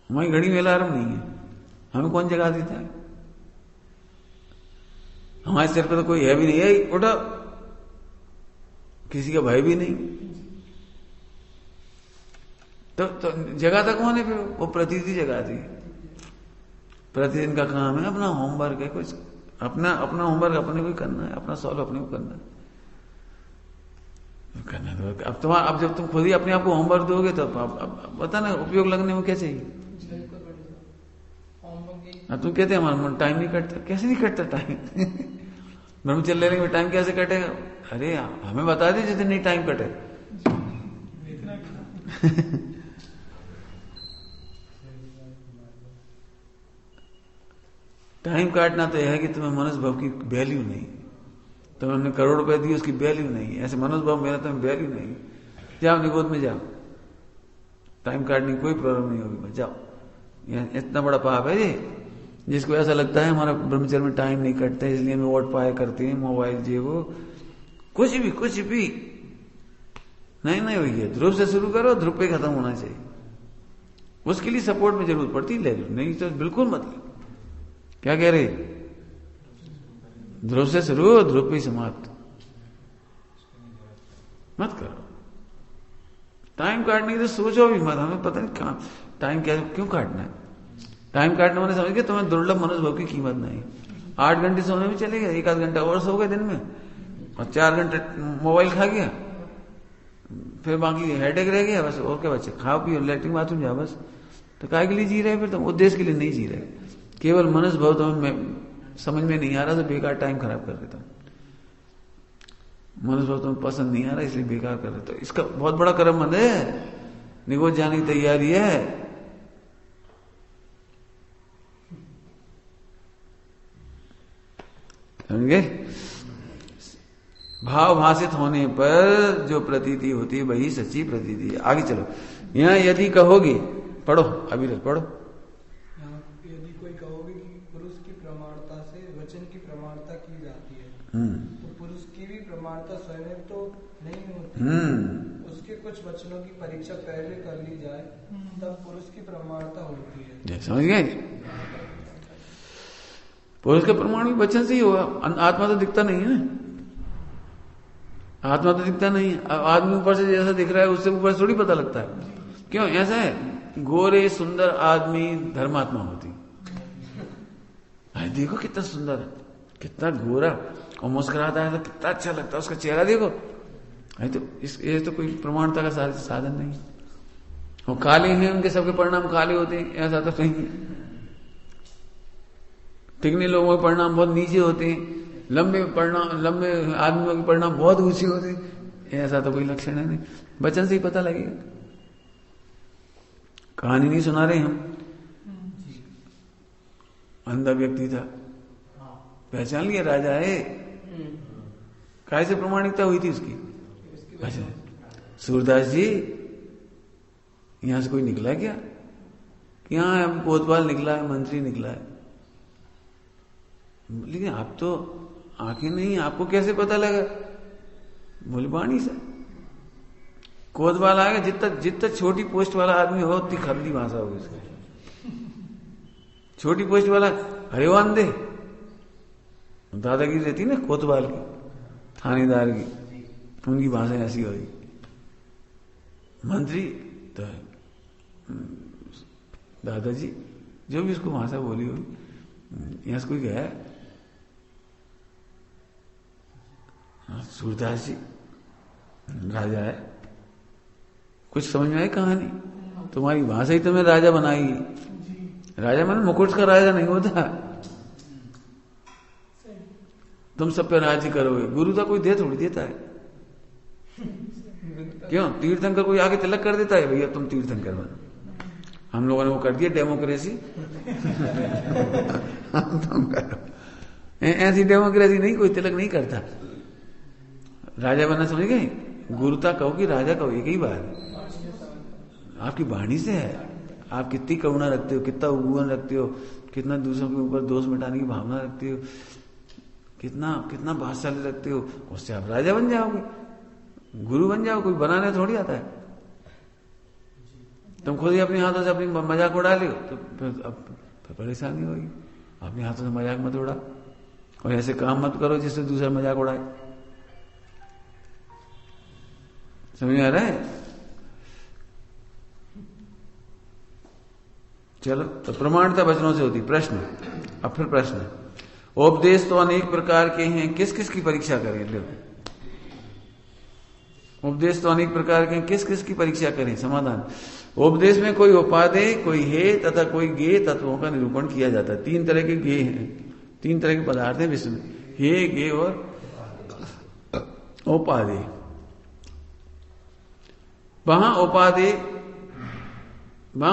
हमारी घड़ी में अलार्म नहीं है, हमें कौन जगा देता है? हमारे सिर पर तो कोई है भी नहीं है, उठो, किसी का भय भी नहीं। तो जगाता कौन है फिर? वो प्रतीति जगाती है। प्रतिदिन का काम है, अपना होमवर्क है, कुछ अपना होमवर्क अपने को करना है, अपना सॉल्व अपने को करना है। अब जब तुम खुद ही अपने आप को होमवर्क दोगे तो अब बता ना उपयोग लगने में क्या चाहिए? अब तुम कहते हैं हमारा टाइम नहीं कटता, कैसे नहीं कटता टाइम? ब्रह्मचर्य लेने में टाइम कैसे कटेगा? अरे हमें बता दे जितने नहीं टाइम कटे। टाइम काटना तो यह है कि तुम्हें मनुष्य भाव की वैल्यू नहीं, तुम्हें हमने करोड़ रुपए दिए, उसकी वैल्यू नहीं। ऐसे मनुष्य भाव मेरा तुम्हें वैल्यू नहीं। जाओ निगोद में जाओ, टाइम काटने की कोई प्रॉब्लम नहीं होगी, जाओ। इतना बड़ा पाप है ये, जिसको ऐसा लगता है हमारा ब्रह्मचर्य में टाइम नहीं कटता इसलिए हमें वोट पाए करते हैं, मोबाइल जे वो कुछ भी नहीं भैया, ध्रुव से शुरू करो, ध्रुव पे खत्म होना चाहिए। उसके लिए सपोर्ट में जरूरत पड़ती, ले लो, नहीं तो बिल्कुल मत लो। क्या कह रहे? ध्रुव से शुरू, ध्रुव पे समाप्त मत करो। टाइम काटने की तो सोचो भी मत, हमें पता नहीं कहां टाइम क्यों काटना है। टाइम काटने वाले समझ के तुम्हें दुर्लभ मनुष्य भाव की कीमत नहीं। 8 घंटे सोने में चले गए, 1 आध घंटा और सो गए दिन में, और 4 घंटे मोबाइल खा गया, फिर बाकी हेडेक रह गया बस। और क्या बच्चे, खाओ पियो लेटरिन बाथरूम जाओ बस। तो काय के लिए जी रहे फिर तुम? उद्देश्य के लिए नहीं जी रहे, केवल मनुष्य भाव तुम्हें समझ में नहीं आ रहा तो बेकार टाइम खराब कर देता। मनुष्य भाव तुम्हें पसंद नहीं आ रहा इसलिए बेकार कर देता। इसका बहुत बड़ा कर्म बंद है, निगोज जाने की तैयारी है। समझे? भाव भाषित होने पर जो प्रतीति होती है वही सच्ची प्रतीति है। आगे चलो, यहाँ यदि कहोगे, पढ़ो अभी पढ़ो। यदि कोई कहोगे कि पुरुष की प्रमाणता से वचन की प्रमाणता की जाती है, तो पुरुष की भी प्रमाणता स्वयं तो नहीं होती। उसके कुछ वचनों की परीक्षा पहले कर ली जाए तब पुरुष की प्रमाणता होती है। समझ गए? पुरुष का प्रमाण भी वचन से ही होगा। आत्मा तो दिखता नहीं है ना, आत्मा तो दिखता नहीं है। आदमी ऊपर से जैसा दिख रहा है उससे ऊपर से थोड़ी पता लगता है। क्यों ऐसा है? गोरे सुंदर आदमी धर्मात्मा होती। देखो कितना सुंदर है, कितना गोरा, और मुस्कुराता है तो कितना अच्छा लगता है उसका चेहरा, देखो। तो ये तो कोई प्रमाणता का साधन नहीं। और काले हैं, उनके सबके परिणाम काले होते हैं, ऐसा तो नहीं है। टिकने लोगों के परिणाम बहुत नीचे होते हैं, लंबे आदमियों के परिणाम बहुत ऊंचे होते हैं, ऐसा तो कोई लक्षण है नहीं। वचन से ही पता लगेगा। कहानी नहीं सुना रहे हम। अंधा व्यक्ति था, पहचान लिया राजा है। काय से प्रमाणिकता हुई थी उसकी? अच्छा, सूरदास जी यहां से कोई निकला क्या? यहाँ कोतवाल निकला है, मंत्री निकला है। लेकिन आप तो आंखें नहीं, आपको कैसे पता लगा? बोले वाणी से। कोतवाल आएगा, जितना छोटी पोस्ट वाला आदमी हो उतनी खबरी भाषा होगी उसकी। छोटी पोस्ट वाला हरिवान दे, दादागिरी रहती ना कोतवाल की, थानेदार की, उनकी भाषा ऐसी होगी। मंत्री तो दादाजी जो भी उसको भाषा बोली होगी। यहां से कोई गया है, सूरदास जी राजा है, कुछ समझ में आई कहानी? तुम्हारी भाषा ही तुम्हें राजा बनाएगी। राजा माने मुकुट का राजा नहीं होता। तुम सब पे राज्य करोगे, गुरु का कोई दे थोड़ी देता है। क्यों? तीर्थंकर कोई आके तिलक कर देता है, भैया तुम तीर्थंकर बनो। हम लोगों ने वो कर दिया डेमोक्रेसी। तुम करो, ऐसी डेमोक्रेसी नहीं, कोई तिलक नहीं करता। राजा बनना समझ गए? गुरुता कहो कि राजा कहो, एक ही बात। आपकी वाणी से है, आप कितनी करुणा रखते हो, कितना उपगुण रखते हो, कितना दूसरों के ऊपर दोष मिटाने की भावना रखते हो, कितना भाषाशाली रखते हो, उससे आप राजा बन जाओगे, गुरु बन जाओ। कोई बनाने थोड़ी आता है। तुम खुद ही अपने हाथों से अपनी मजाक उड़ा लो तो फिर परेशानी होगी। अपने हाथों से मजाक मत उड़ा, और ऐसे काम मत करो जिससे दूसरा मजाक उड़ाए। समझ में आ रहा है? चलो, तो प्रमाणता वचनों से होती। प्रश्न, अब फिर प्रश्न, उपदेश तो अनेक प्रकार के हैं, किस किस की परीक्षा करें? देखो, उपदेश तो अनेक प्रकार के हैं, किस किस की परीक्षा करें? समाधान, उपदेश में कोई उपादेय, कोई हे तथा कोई गे तत्वों का निरूपण किया जाता है। 3 तरह के गे हैं, 3 तरह के पदार्थ हैं विश्व में, हे, गे और उपादेय। वहां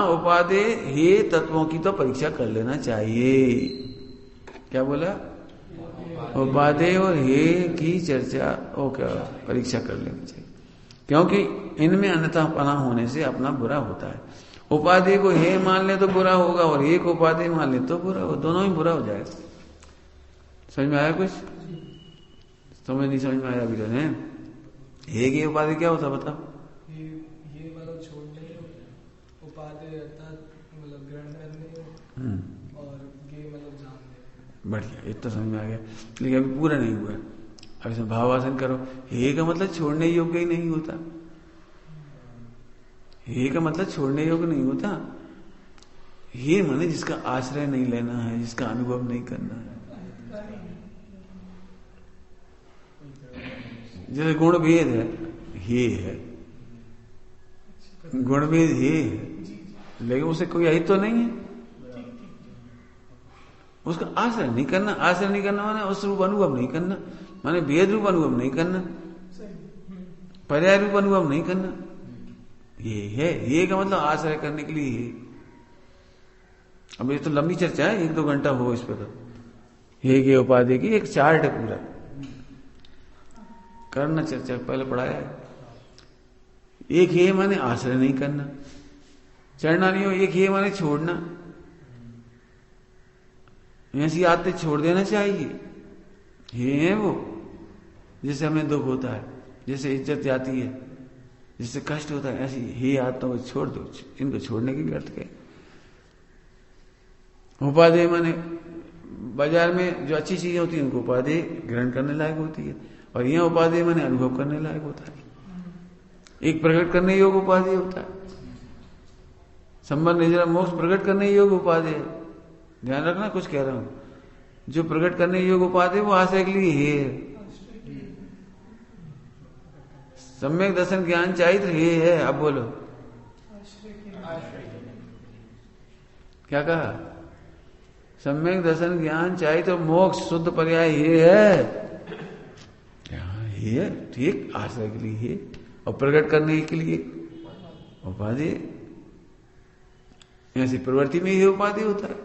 उपादेय हे तत्वों की तो परीक्षा कर लेना चाहिए। क्या बोला? उपादेय और हे की चर्चा परीक्षा कर लेनी चाहिए, क्योंकि इनमें अन्यथापना होने से अपना बुरा होता है। उपादेय को हे मान ले तो बुरा होगा, और एक उपादेय मान ले तो बुरा हो, दोनों ही बुरा हो जाएगा। समझ में आया कुछ? समझ नहीं समझ में आया अभी? हे गे उपादेय क्या होता बताओ? ये मतलब छोड़ने, उपादेय अर्थात मतलब ग्रहण करने, और गे मतलब जानने। बढ़िया, इतना समझ में आ गया, लेकिन अभी पूरा नहीं हुआ। अब इसमें भावासन करो। हे का मतलब छोड़ने योग्य ही नहीं होता। हे का मतलब छोड़ने योग्य नहीं होता। हे माने जिसका आश्रय नहीं लेना है, जिसका अनुभव नहीं करना है। जैसे गुण भेद है, हे है, गुण भेद हे है, लेकिन उसे कोई अहित तो नहीं है। उसका आश्रय नहीं करना, आश्रय नहीं करना माने उस रूप अनुभव नहीं करना, माने भेद रूप अनुभव नहीं करना, पर्याय रूप अनुभव नहीं करना। ये है, ये का मतलब आश्रय करने के लिए है। अब ये तो लंबी चर्चा है, 1-2 घंटा हो इस पर। तो हे के उपाधि की एक चार्ट है पूरा, करना चर्चा पहले पढ़ाया है। एक हे माने आश्रय नहीं करना, चढ़ना नहीं हो। एक हे माने छोड़ना, ऐसी आदतें छोड़ देना चाहिए। हे है वो, जिससे हमें दुख होता है, जिससे इज्जत जाती है, जिससे कष्ट होता है, ऐसी हे आदतों को छोड़ दो। इनको छोड़ने की व्यर्थ के। उपादेय माने बाजार में जो अच्छी चीजें होती है उनको उपादेय ग्रहण करने लायक होती है, और यह उपादेय माने अनुभव करने लायक होता है। एक प्रकट करने योग्य उपादेय होता है, संबंध निजरा मोक्ष प्रकट करने योग्य उपादेय है। ध्यान रखना कुछ कह रहा हूं, जो प्रकट करने योग्य उपादेय वो आशय के लिए है। सम्यक दर्शन ज्ञान चाहिए हे है। अब बोलो क्या कहा? सम्यक दर्शन ज्ञान चाहिए तो मोक्ष शुद्ध पर्याय ये है। ये ठीक आश्रय के लिए है, और प्रकट करने के लिए उपाधि। ऐसी प्रवृत्ति में ही उपाधि होता है,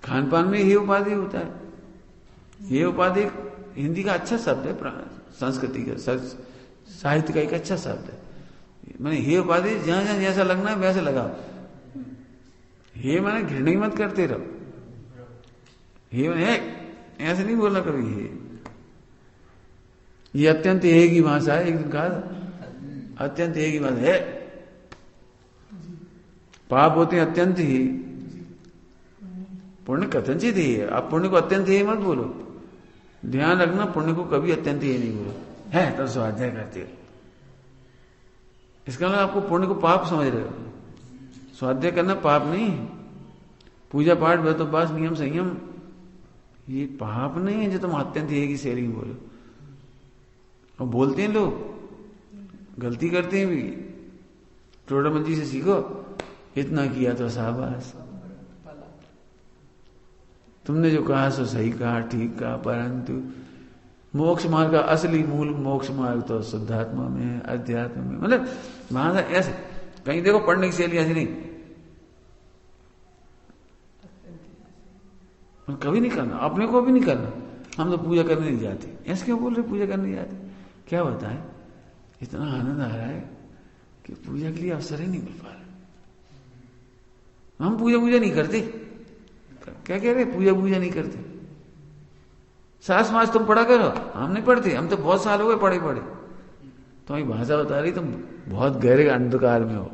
खान पान में ही उपाधि होता है। ये उपाधि हिंदी का अच्छा शब्द है, संस्कृति का साहित्य का एक अच्छा शब्द है। मैंने हे उपाधि जहां जहां जैसा लगना है वैसे लगाओ। हे मैंने घृणा ही मत करते रहो। हे मैंने ऐसे नहीं बोलना कभी। ये अत्यंत हे की भाषा है। एक दिन कहा अत्यंत हे की भाषा है। पाप होते हैं अत्यंत ही, पुण्य कथनचित ही है। आप पुण्य को अत्यंत ही मत बोलो। ध्यान रखना, पुण्य को कभी अत्यंत ही नहीं बोलो है तो स्वाध्याय करते हो। इसका मतलब आपको पुण्य को पाप समझ रहे हो। स्वाध्याय करना पाप नहीं। पूजा पाठ व्रत उपवास नियम संयम ये पाप नहीं है जो तुम अत्यंत ही की शैली में बोलो। और बोलते हैं लोग, गलती करते हैं भी। टोडामल जी से सीखो, इतना किया तो शाबाश, तुमने जो कहा सो सही कहा, ठीक कहा। परंतु मोक्ष मार्ग का असली मूल मोक्ष मार्ग तो शुद्धात्मा में है, अध्यात्म में। मतलब वहां से ऐसे कहीं देखो पढ़ने की शैली ऐसी नहीं, कभी नहीं करना, अपने को भी नहीं करना। हम तो पूजा करने नहीं जाते। ऐसे क्यों बोल रहे पूजा करने नहीं जाते? क्या होता है, इतना आनंद आ रहा है कि पूजा के लिए अवसर ही नहीं मिल पा रहा। हम पूजा नहीं करते। क्या कह रहे? पूजा नहीं करते। सास मास तुम पढ़ा करो, हम नहीं पढ़ते। हम तो बहुत साल हो गए पढ़े। तुम्हारी भाषा बता रही तुम बहुत गहरे अंधकार में हो।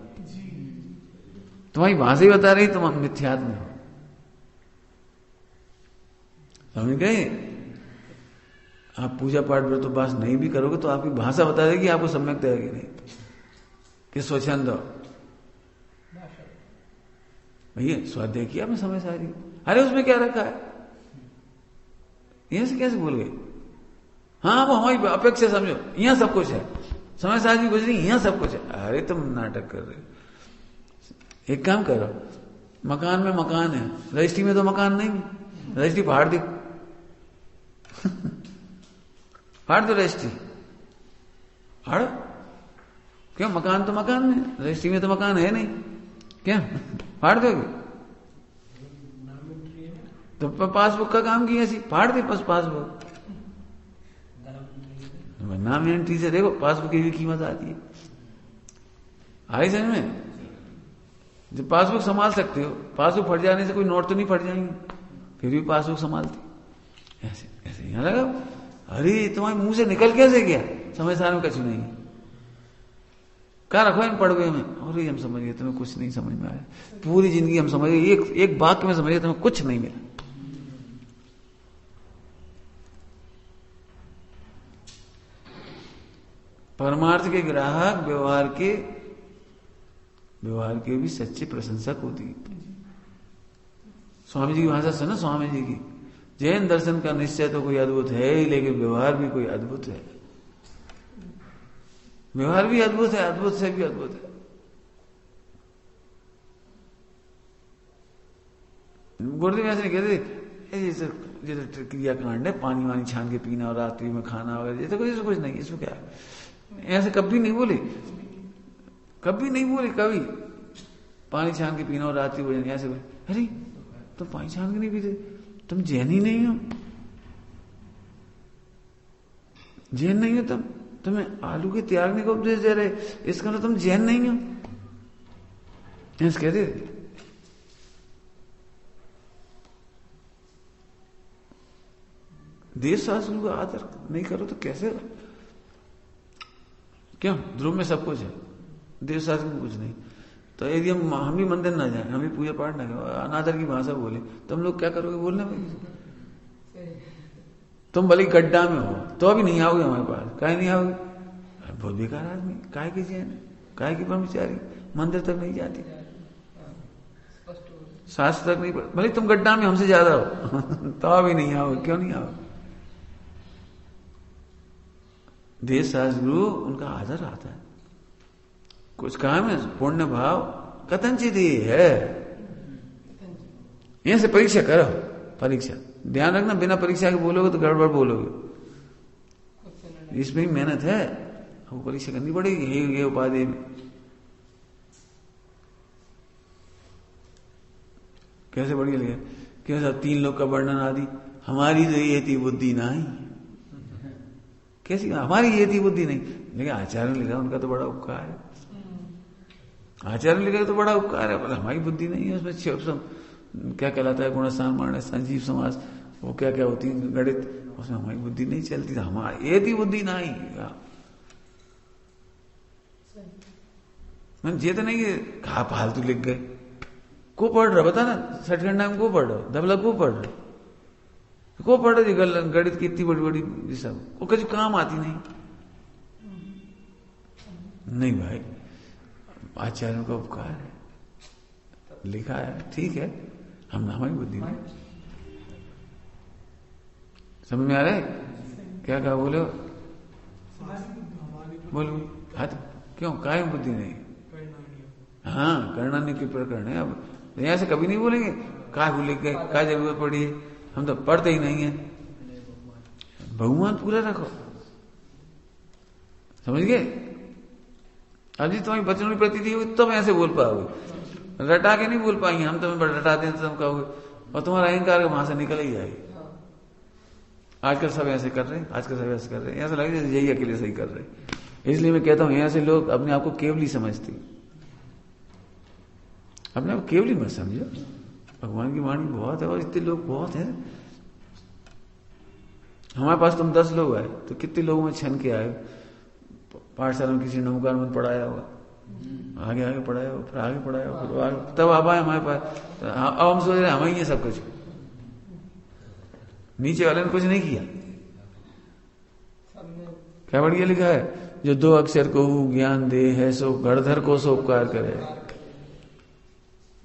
तुम्हारी भाषा ही बता रही तुम मिथ्यात्म में हो। समझ गए? आप पूजा पाठ व्रत उपवास नहीं भी करोगे तो आपकी भाषा बता देगी आपको सम्यक देगी नहीं कि स्वच्छंद हो। भैया स्वाध्याय किया मैं समय सारी, अरे उसमें क्या रखा है? यहां से कैसे बोल गए? हाँ वो हमारी अपेक्षा समझो, यहां सब कुछ है। समय सारी गुजरी, यहां सब कुछ है। अरे तुम नाटक कर रहे हो। एक काम करो, मकान में मकान है, रजिस्ट्री में तो मकान नहीं है। रजिस्ट्री फाड़ दी, फाड़ दो रजिस्ट्री, फाड़ो। क्यों? मकान तो मकान में, रजिस्ट्री में तो मकान है नहीं। क्या फाड़ दोगे? तो पासबुक का काम किया ऐसी फाड़ दे बस पासबुक। नाम एंट्री से देखो पासबुक की भी कीमत आती है। आई समझ में? जब पासबुक संभाल सकते हो, पासबुक फट जाने से कोई नोट तो नहीं फट जाएंगे, फिर भी पासबुक संभालती। ऐसे ऐसे यहां लगा। अरे तुम्हारे मुंह से निकल कैसे गया? समय सार में कछु नहीं। कहा रखो इन पढ़ गए में। अरे हम समझ गए, तुम्हें कुछ नहीं समझ में आया। पूरी जिंदगी हम समझ गए, एक वाक्य में समझ गए, तुम्हें कुछ नहीं मिला। परमार्थ के ग्राहक व्यवहार के भी सच्चे प्रशंसक होती है। स्वामी जी की भाषा सुनो, स्वामी जी की जैन दर्शन का निश्चय तो कोई अद्भुत है ही, लेकिन व्यवहार भी कोई अद्भुत है। व्यवहार भी अद्भुत है, अद्भुत से भी अद्भुत है। गुरुदेव ऐसे नहीं कहते जैसे क्रियाकांड है, पानी वानी छान के पीना और रात्रि में खाना वगैरह, जैसे कुछ नहीं, इसमें क्या है? ऐसे कभी नहीं बोले, कभी नहीं बोले, कभी पानी छान के पीना और रात्रि भोजन ऐसे बोले। अरे तुम पानी छान के नहीं पीते, तुम जैन ही नहीं हो, जैन नहीं हो तुम, तुम्हें आलू के त्यागने को उपदेश दे रहे, इसका मतलब तुम जैन नहीं हो, ऐसे कहते। देश शास्त्रों का आदर नहीं करो तो कैसे? क्यों? ध्रुव में सब कुछ है, देव शास्त्र में कुछ नहीं। तो यदि हम भी मंदिर ना जाए, हम भी पूजा पाठ ना करें, अनादर की भाषा बोले, तो हम लोग क्या करोगे बोलने में? तुम भले गड्ढा में हो तो अभी नहीं आओगे हमारे पास, काहे नहीं आओगे? बहुत बेकार आदमी, काहे की जैन, काहे की ब्रह्मचारी, मंदिर तक नहीं जाती, शास्त्र तक नहीं पढ़, भले तुम गड्ढा में हमसे ज्यादा हो तो अभी नहीं आओगे। क्यों नहीं आओगे? देश शास्त्र गुरु उनका आदर आता है। कुछ काम है, पुण्य भाव कथनचित ही है। यहां से परीक्षा करो, परीक्षा ध्यान रखना, बिना परीक्षा के बोलोगे तो गड़बड़ बोलोगे। इसमें मेहनत है, वो परीक्षा करनी पड़ेगी। हे उपाधि में कैसे बढ़िया लगे, कैसा 3 लोग का वर्णन आदि, हमारी तो ये थी बुद्धि नहीं, कैसी हमारी ये थी बुद्धि नहीं, लेकिन आचार्य ने लिखा उनका तो बड़ा उपकार है, आचार्य ने लिखा तो बड़ा उपकार है, बोला हमारी बुद्धि नहीं है। उसमें क्या कहलाता है, गुणस्थान माने, संजीव समास, वो क्या क्या होती है गणित, उसमें हमारी बुद्धि नहीं चलती, हमारी ये थी बुद्धि नहीं। मैं ये तो नहीं है कहा फालतू लिख गए, को पढ़ रहा बता ना, सठखंडा में को पढ़ रहा, धबला को पढ़ रहा, को पढ़ रही गणित की इतनी बड़ी बड़ी सब, वो कभी काम आती नहीं। नहीं भाई, आचार्यों का उपकार है, लिखा है, ठीक है, हम हमारी बुद्धि में। समझ में आ रहा है क्या कहा? बोलो बोलो, हाँ क्यों कायम बुद्धि नहीं? हाँ, करना की प्रकरण है। अब यहां से कभी नहीं बोलेंगे काय भूल गए, काय जरूरत पड़ी है, हम तो पढ़ते ही नहीं है। बहुमान पूरा रखो, समझ गए? अब जी तुम्हारी बचनों की प्रतीति होगी तो मैं ऐसे बोल पाओगे, रटा के नहीं बोल पाएंगे हम, तुम्हें रटाते हैं तो तुम कहोगे, और तुम्हारा अहंकार वहां से निकल ही जाएगी। आजकल सब ऐसे कर रहे हैं, आजकल सब ऐसे कर रहे हैं, ऐसा लगे जैसे यही अकेले सही कर रहे हैं। इसलिए मैं कहता हूं यहाँ से लोग अपने आप को केवली समझते, अपने आप केवली मत समझो, भगवान की वाणी बहुत है और इतने लोग बहुत हैं। हमारे पास तुम 10 लोग आए तो कितने लोगों में छन के आए, पाठशाला में किसी नमकार में पढ़ाया हुआ, आगे आगे पढ़ाया हुआ, फिर आगे पढ़ाया हुआ, फिर आगे, तब आप आए हमारे पास। तो अब हम सोच रहे हम ही है सब कुछ, नीचे वाले ने कुछ नहीं किया। क्या बढ़िया लिखा है, जो 2 अक्षर को ज्ञान दे है सो गणधर को सो उपकार करे।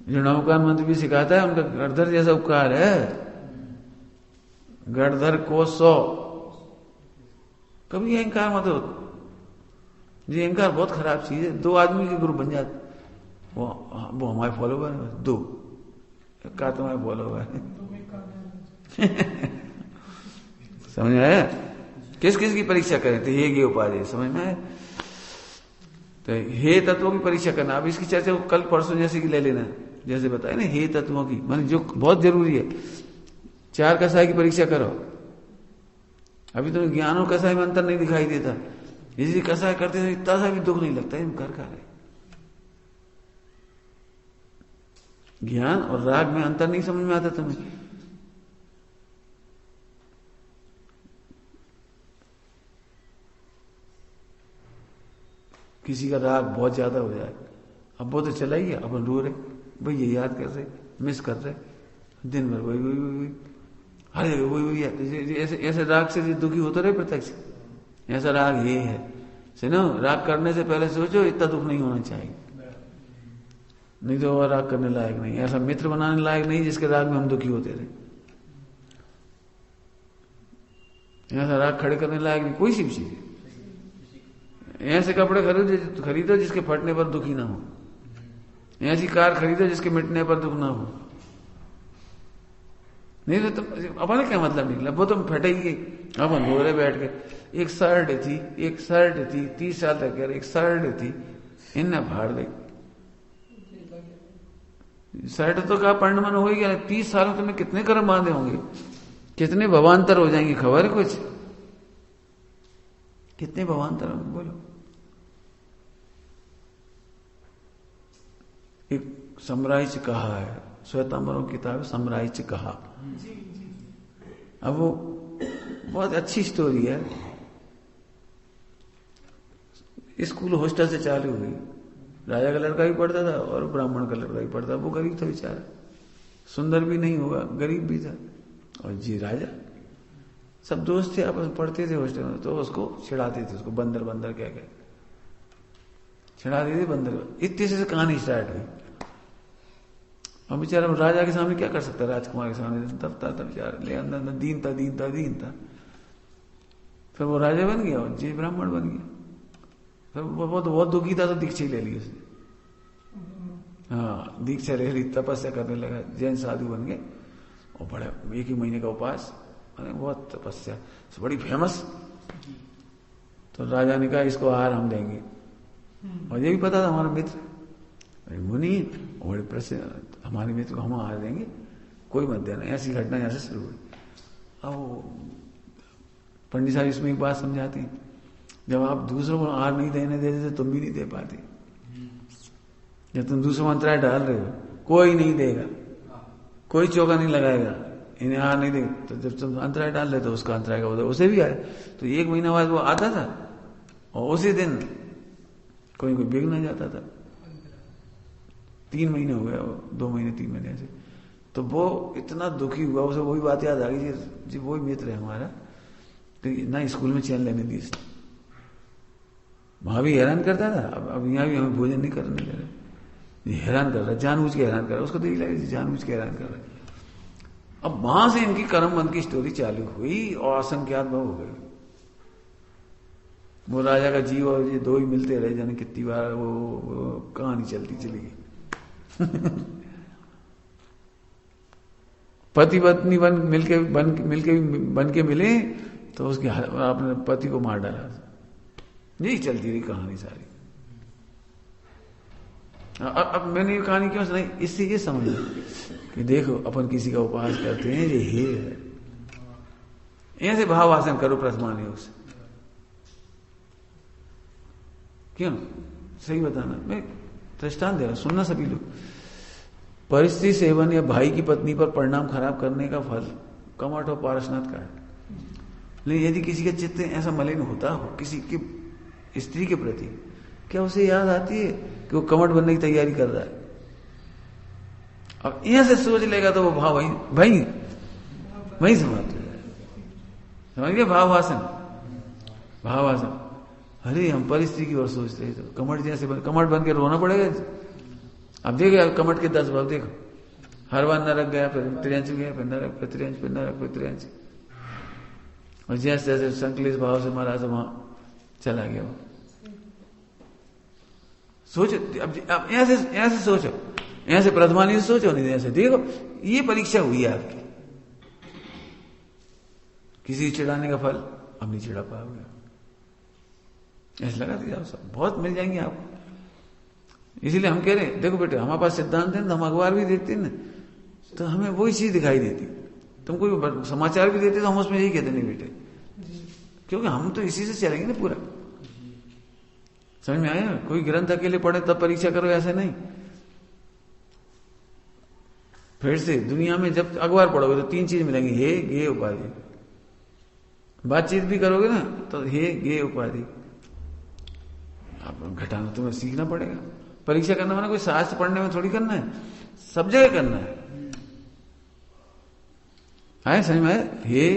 जो नवकार मंत्र भी सिखाता है उनका गणधर जैसा उपकार है, गणधर को सो। कभी अहंकार मत हो, ये अहंकार बहुत खराब चीज है। 2 आदमी के गुरु बन जाते, वो हमारे फॉलोवर है, 2 का तुम्हारे फॉलोवर है। समझ में आया? किस किस की परीक्षा करें? तो हे उपाधि, समझ में आया? तो हे तत्वों की परीक्षा करना। अब इसकी चर्चा कल परसों जैसे की ले लेना, जैसे बताया ना, हे तत्वों की माने जो बहुत जरूरी है। 4 कसाय की परीक्षा करो। अभी तुम्हें ज्ञान और कसाय में अंतर नहीं दिखाई देता, इसलिए कसाय करते हैं इतना सा भी दुख नहीं लगता है, कर रहे। ज्ञान और राग में अंतर नहीं समझ में आता तुम्हें। किसी का राग बहुत ज्यादा हो जाए, अब वो तो चला ही है, अपन रो रहे, भाई ये याद कर रहे, मिस कर रहे, दिन भर वही हर जगह वही ऐसे राग से दुखी होते रहे प्रत्यक्ष। ऐसा राग ये है, सुनो, राग करने से पहले सोचो इतना दुख नहीं होना चाहिए, नहीं तो वो राग करने लायक नहीं, ऐसा मित्र बनाने लायक नहीं जिसके राग में हम दुखी होते रहे। यहाँ से राग खड़े करने लायक नहीं कोई सी भी चीज। ऐसे कपड़े खरीदो जिसके फटने पर दुखी ना हो, ऐसी कार खरीदो जिसके मिटने पर दुख ना हो। नहीं तो अपन क्या मतलब निकला, वो तो फटेगी। अपन रो रहे बैठ के, एक शर्ट थी 30 साल तक एक शर्ट थी, इनने फाड़ दी शर्ट। तो कहा पंडमन हो गया 30 सालों तुम्हें कितने कर्म बांधे होंगे, कितने भवांतर हो जाएंगे, खबर है कुछ? कितने भवांतर होंगे बोलो। एक समराइच कहा है, श्वेतांबरों की किताब समराइच कहा। अब वो बहुत अच्छी स्टोरी है, स्कूल हॉस्टल से चालू हुई। राजा का लड़का भी पढ़ता था और ब्राह्मण का लड़का भी पढ़ता। वो गरीब था बेचारा, सुंदर भी नहीं होगा, गरीब भी था। और जी राजा, सब दोस्त थे, आपस में पढ़ते थे हॉस्टल में, तो उसको चिढ़ाते थे, उसको बंदर बंदर कह के चिढ़ाते थे बंदर। इतने से कहानी स्टार्ट हुई। और बेचारा राजा के सामने क्या कर सकता, राजकुमार के सामने दबता था बेचारा, ले अंदर दीन था। फिर वो राजा बन गया और जी ब्राह्मण बन गया। फिर वो तो बहुत दुखी था, तो दीक्षा ही ले ली उसने। हाँ, दीक्षा ले ली, तपस्या करने लगा, जैन साधु बन गए। और बड़े 1 ही महीने का उपास, बहुत तपस्या, बड़ी फेमस। तो राजा ने कहा इसको आहार हम देंगे। और ये भी पता था हमारा मित्र मुनि बड़े प्रसिद्ध, हमारे मित्र को हम आहार देंगे, कोई मत देना। ऐसी घटना यहां से शुरू हुई। अब पंडित साहब इसमें एक बात समझाती, जब आप दूसरों को आहार नहीं देने देते तो तुम भी नहीं दे पाते। जब तुम दूसरों को अंतराय डाल रहे हो, कोई नहीं देगा, कोई चौका नहीं लगाएगा, इन्हें आहार नहीं देगा। तो जब तुम अंतराय डाल रहे तो उसका अंतराय का होता, उसे भी आए। तो 1 महीना बाद वो आता था और उसी दिन कोई बिग ना जाता था। 3 महीने हो गए, 2 महीने 3 महीने से। तो वो इतना दुखी हुआ, उसे वही बात याद आ गई जी वही मित्र है हमारा, तो ना स्कूल में चैन लेने दी इसने। वहां भी हैरान करता था, अब यहाँ भी हमें भोजन नहीं करने दे रहे, हैरान कर रहा है, जानबूझ के हैरान कर रहा है। उसको तो लगे जानबूझ के हैरान कर रहा है। अब वहां से इनकी कर्मबंध की स्टोरी चालू हुई और असंख्यात भाव हो गई। वो राजा का जीव और ये 2 ही मिलते रहे, जाने कितनी बार वो कहानी चलती चली गई। पति पत्नी बन के मिले तो उसके अपने पति को मार डाला। यही चलती रही कहानी सारी। अब मैंने ये कहानी क्यों सुनाई, इससे ये समझ कि देखो अपन किसी का उपहास करते हैं, ये हे है, ऐसे भाव आसन करो प्रथमान योग से। क्यों सही बताना, मैं दृष्टांत दे रहा, सुनना सभी लोग। परिस्थिति सेवन या भाई की पत्नी पर परिणाम खराब करने का फल कमठ और पारसनाथ का है। लेकिन यदि किसी का चित्त ऐसा मलिन होता हो किसी की स्त्री के प्रति, क्या उसे याद आती है कि वो कमठ बनने की तैयारी कर रहा है? अब यहां से सोच लेगा तो वो भाव वहीं समाप्त हो जाएगा। समझ गए? भावासन। अरे हम परिस्थिति की ओर सोचते हैं तो कमठ जैसे कमठ बन के रोना पड़ेगा। अब देखो कमठ के 10 भाव देखो, हर बार नरक गया, फिर त्रियंच गया, फिर नरक, फिर त्रियंच, फिर नरक, फिर त्रियंच। और जैसे जैसे संकलित भाव से महाराज वहां चला गया वो। सोचो अब ऐसे सोचो, ऐसे प्रथमानी से सोचो, नहीं ऐसे देखो। ये परीक्षा हुई है आपकी, किसी चिढ़ाने का फल अब नहीं चिढ़ा पाओगे। ऐसे लगा दिया सब बहुत मिल जाएंगे आपको। इसीलिए हम कह रहे हैं, देखो बेटे हमारे पास सिद्धांत है, तो हम अखबार भी देखते हैं ना, तो हमें वही चीज दिखाई देती। तुम कोई समाचार भी देते तो हम उसमें यही कहते नहीं बेटे, क्योंकि हम तो इसी से चलेंगे ना पूरा। समझ में आया? कोई ग्रंथ अकेले पढ़े तब परीक्षा करो, ऐसे नहीं। फिर से दुनिया में जब अखबार पढ़ोगे तो 3 चीज मिलेंगी, हे गे उपाधि। बातचीत भी करोगे ना तो हे गे उपाधि। अब घटाना तुम्हें सीखना पड़ेगा। परीक्षा करना माना कोई शास्त्र पढ़ने में थोड़ी करना है, सब जगह करना है। आए समझ में आए? हे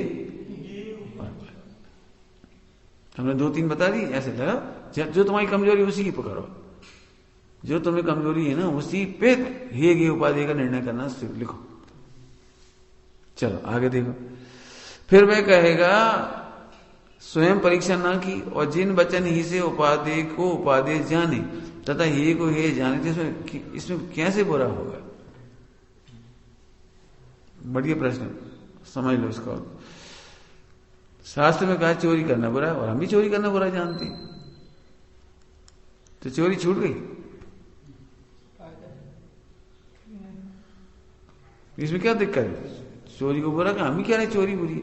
हमने 2-3 बता दी, ऐसे लगा जो तुम्हारी कमजोरी उसी की पकड़ो, जो तुम्हें कमजोरी है ना उसी पे हे गे उपाधि का निर्णय करना लिखो। चलो आगे देखो। फिर वह कहेगा स्वयं परीक्षा ना की और जिन वचन ही से उपादेय को उपादेय जाने तथा हे को हे जाने इसमें कैसे बुरा होगा? बढ़िया प्रश्न, समझ लो इसको। शास्त्र में कहा चोरी करना बुरा है और हम भी चोरी करना बुरा जानते हैं, तो चोरी छूट गई। इसमें क्या दिक्कत है? चोरी को बुरा कहा, हम ही कह रहे चोरी बुरी।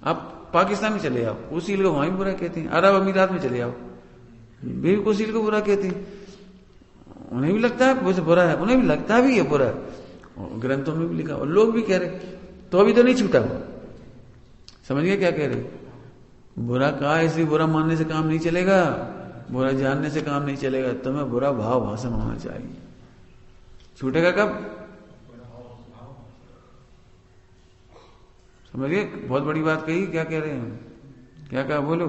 आप पाकिस्तान में चले जाओ, उसील को वहां भी बुरा कहते हैं। अरब अमीरात में चले जाओ, वे भी उसील को बुरा कहते हैं। उन्हें भी लगता है वैसे बुरा है, उन्हें भी लगता भी है बुरा है, ग्रंथों में भी लिखा और लोग भी कह रहे, तो अभी तो नहीं छूटा वो। समझ गए क्या कह रहे? बुरा कहा इसलिए बुरा मानने से काम नहीं चलेगा, बुरा जानने से काम नहीं चलेगा। तुम्हें बुरा भाव भाषण होना चाहिए। छूटेगा कब? समझिए, बहुत बड़ी बात कही। क्या कह रहे हैं? क्या कहा? बोलो।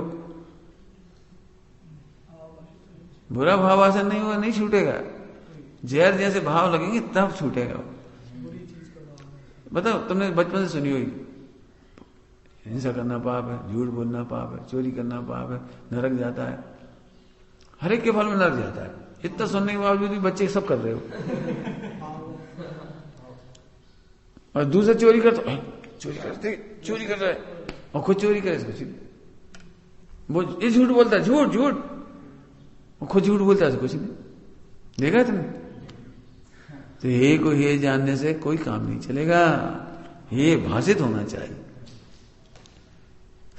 बुरा भाव भाषण नहीं होगा, नहीं छूटेगा। जहर जैसे भाव लगेंगे तब छूटेगा। बताओ, तुमने बचपन से सुनी हुई, हिंसा करना पाप है, झूठ बोलना पाप है, चोरी करना पाप है, नरक जाता है। हर एक के फल में नरक जाता है। इतना सुनने के बावजूद भी बच्चे सब कर रहे हो। और दूसरा चोरी करता, चोरी कर रहा है और खुद चोरी करे कुछ वो ये झूठ बोलता है, झूठ झूठ, और खुद झूठ बोलता है कुछ नहीं। देखा तुमने? तो हे को हे जानने से कोई काम नहीं चलेगा, हे भाषित होना चाहिए।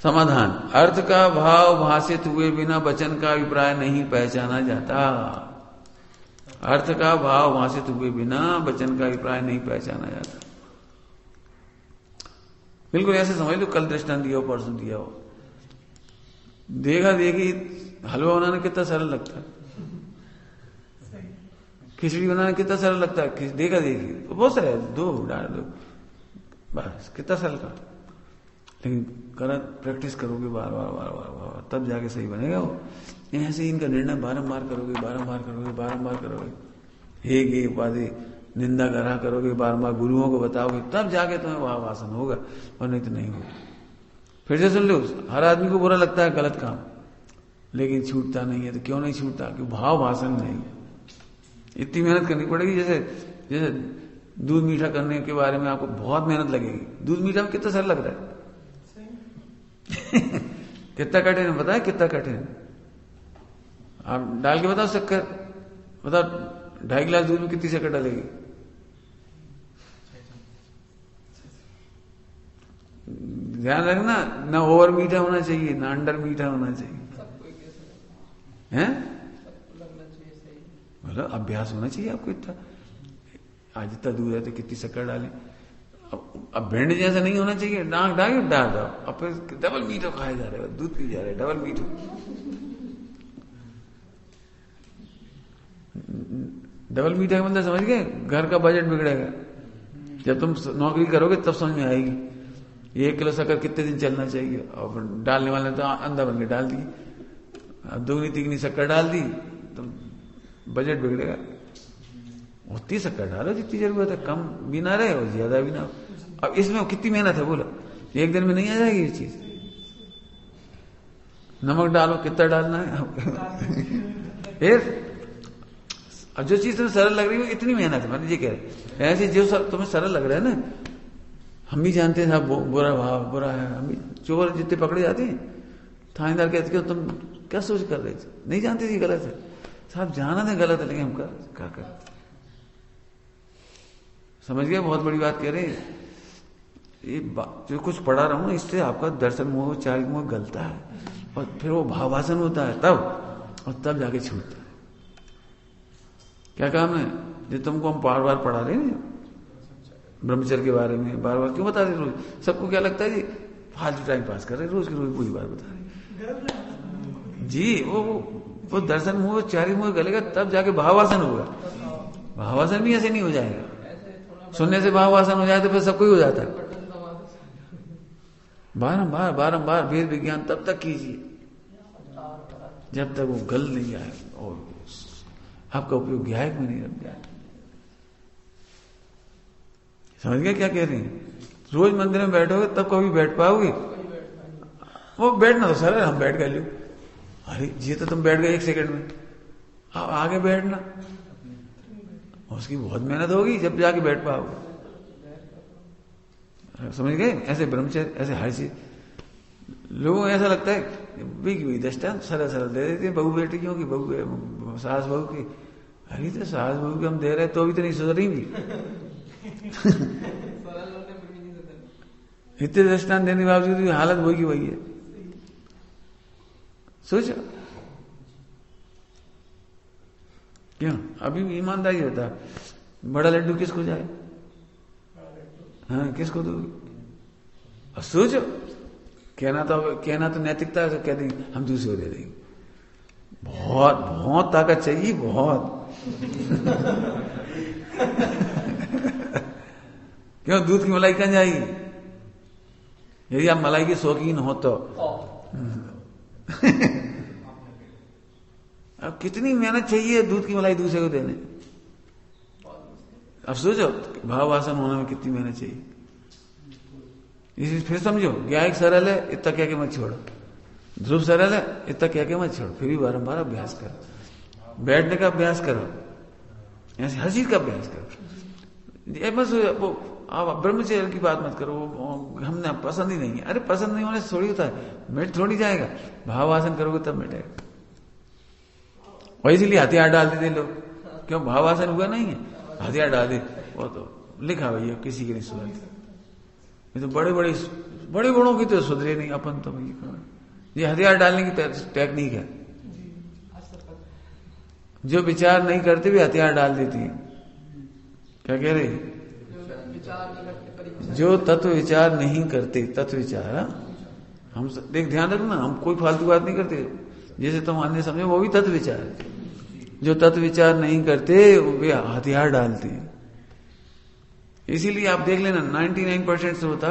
समाधान, अर्थ का भाव भाषित हुए बिना वचन का अभिप्राय नहीं पहचाना जाता। अर्थ का भाव भाषित हुए बिना वचन का अभिप्राय नहीं पहचाना जाता। बिल्कुल ऐसे समझ लो, कल दृष्टांत दिया हो, परसों दिया हो। देखा देखी हलवा बनाना कितना सरल लगता है, खिचड़ी बनाना कितना सरल लगता है। देखा देखी तो बहुत सारे, दो डाल दो बस, कितना सरल का। लेकिन प्रैक्टिस करोगे बार बार बार बार बार, तब जाके सही बनेगा वो। ऐसे इनका निर्णय बारंबार करोगे, बारंबार करोगे, बारंबार करोगे, हे गे उपाधि निंदा करा करोगे, बारंबार गुरुओं को बताओगे, तब जाके तुम्हें वहां वासन होगा, और नहीं तो नहीं होगा। फिर से सुन लो, हर आदमी को बुरा लगता है गलत काम, लेकिन छूटता नहीं है। तो क्यों नहीं छूटता? क्योंकि भाव भाषण नहीं है। इतनी मेहनत करनी पड़ेगी। जैसे दूध मीठा करने के बारे में आपको बहुत मेहनत लगेगी। दूध मीठा में कितना सरल लग रहा है कितना कठिन है, बताए कितना कठिन है। आप डाल के बताओ शक्कर, बताओ 2.5 गिलास दूध में कितनी शक्कर डालेगी? ध्यान रखना, ना ओवर मीठा होना चाहिए, ना अंडर मीठा होना चाहिए। हैं? मतलब अभ्यास होना चाहिए आपको। इतना आज इतना दूध है तो कितनी शक्कर डालें। अब भिंड जैसा नहीं होना चाहिए, नाक डाल दो, अब फिर डबल मीठा खाए जा रहे हो, दूध पी जा रहे, डबल मीठा। डबल मीठा का मतलब समझ गए? घर का बजट बिगड़ेगा। जब तुम नौकरी करोगे तब समझ में आएगी 1 किलो शक्कर कितने दिन चलना चाहिए। और डालने वाले तो अंधा बन के डाल दी, अब 2-3 शक्कर डाल दी तो बजट बिगड़ेगा। उतनी शक्कर डालो जितनी जरूरत है, कम भी ना रहे और ज्यादा भी ना हो। अब इसमें कितनी मेहनत है बोलो? 1 दिन में नहीं आ जाएगी ये चीज। नमक डालो, कितना डालना है फिर। अब जो चीज तुम्हें सरल लग रही है इतनी मेहनत है, मान लीजिए कह रहे ऐसे जो तुम्हें सरल लग रहा है ना, हम भी जानते हैं साहब बुरा भाव बुरा है। हम भी चोर जितने पकड़े जाते हैं, थानेदार कहते हो तुम क्या सोच कर रहे थे, नहीं जानते थे गलत है। साहब जाना था गलत है, लेकिन हम क्या कर। समझ गया? बहुत बड़ी बात कह रहे हैं। ये जो कुछ पढ़ा रहा हूं ना, इससे आपका दर्शन मोह चारित मोह गलता है, और फिर वो भावासन होता है तब, और तब जाके छूटता है। क्या काम है? जो तुमको हम बार बार पढ़ा रहे हैं ब्रह्मचर्य के बारे में, बार बार क्यों बता रहे रोज? सबको क्या लगता है जी फालतू टाइम पास कर रहे, रोज की रोज पूरी बार बता रहे जी। वो दर्शन मोह चारित मोह गलेगा तब जाके भावासन होगा। भावासन भी ऐसे नहीं हो जाएगा। सुनने से भावासन हो जाए तो फिर सबको ही हो जाता है। बारंबार बारंबार वेद विज्ञान तब तक कीजिए जब तक वो गल नहीं आए और आपका उपयोग ज्ञायक में नहीं रख जाए। समझ गए क्या कह रहे हैं? रोज मंदिर में बैठोगे तब कभी बैठ पाओगे? वो बैठना तो सर हम बैठ गए लो, अरे जी तो तुम बैठ गए 1 सेकंड में, अब आगे बैठना उसकी बहुत मेहनत होगी जब जाके बैठ पाओगे। समझ गए? ऐसे ब्रह्मचर्य, ऐसे हर चीज लोगों को ऐसा लगता है भी दृष्टांत सरल सरल दे देते हैं, बहू बेटियों की, बहू सास बहू की। अरे तो सास बहू की हम दे रहे तो भी तो नहीं सुधरी भी इतने दृष्टांत देने के बावजूद भी हालत वही की वही है। सोचो क्यों? अभी भी ईमानदारी होता, बड़ा लड्डू किसको जाए? हाँ किसको दो? अब सोचो, कहना तो नैतिकता है, कह देंगे हम दूसरे को दे देंगे। बहुत बहुत ताकत चाहिए, बहुत क्यों? दूध की मलाई कहाँ जाएगी? यदि आप मलाई के शौकीन हो तो अब कितनी मेहनत चाहिए दूध की मलाई दूसरे को देने। अब सोचो भाववासन होने में कितनी मेहनत चाहिए। इसी फिर समझो, ज्ञायक सरल है, इतना कह के मत छोड़ो। ध्रुव सरल है, इतना कह के मत छोड़ो, फिर भी बारंबार अभ्यास करो, बैठने का अभ्यास करो, ऐसे हर चीज का अभ्यास करो। बस आप ब्रह्मचर्य की बात मत करो, हमने पसंद ही नहीं है। अरे पसंद नहीं होने से थोड़ी होता है, मिट थोड़ी जाएगा। भाववासन करोगे तब मिटेगा। और इसीलिए हथियार डाल देते लोग, क्यों? भाववासन हुआ नहीं है, हथियार डाल दे, वो तो लिखा भैया किसी के नहीं सुधरते। ये तो बड़े बड़ों की तो सुधरे नहीं, अपन तो भैया ये हथियार डालने की टेक्निक है। जो विचार नहीं करते भी हथियार डाल देती है। क्या कह रहे? जो तत्व विचार नहीं करते, तत्व विचार, हम देख ध्यान रखना, हम कोई फालतू बात नहीं करते। जैसे तुम अन्य समझो वो भी तत्व विचार है। जो तत्व विचार नहीं करते वे हथियार डालते हैं। इसीलिए आप देख लेना 99% से होता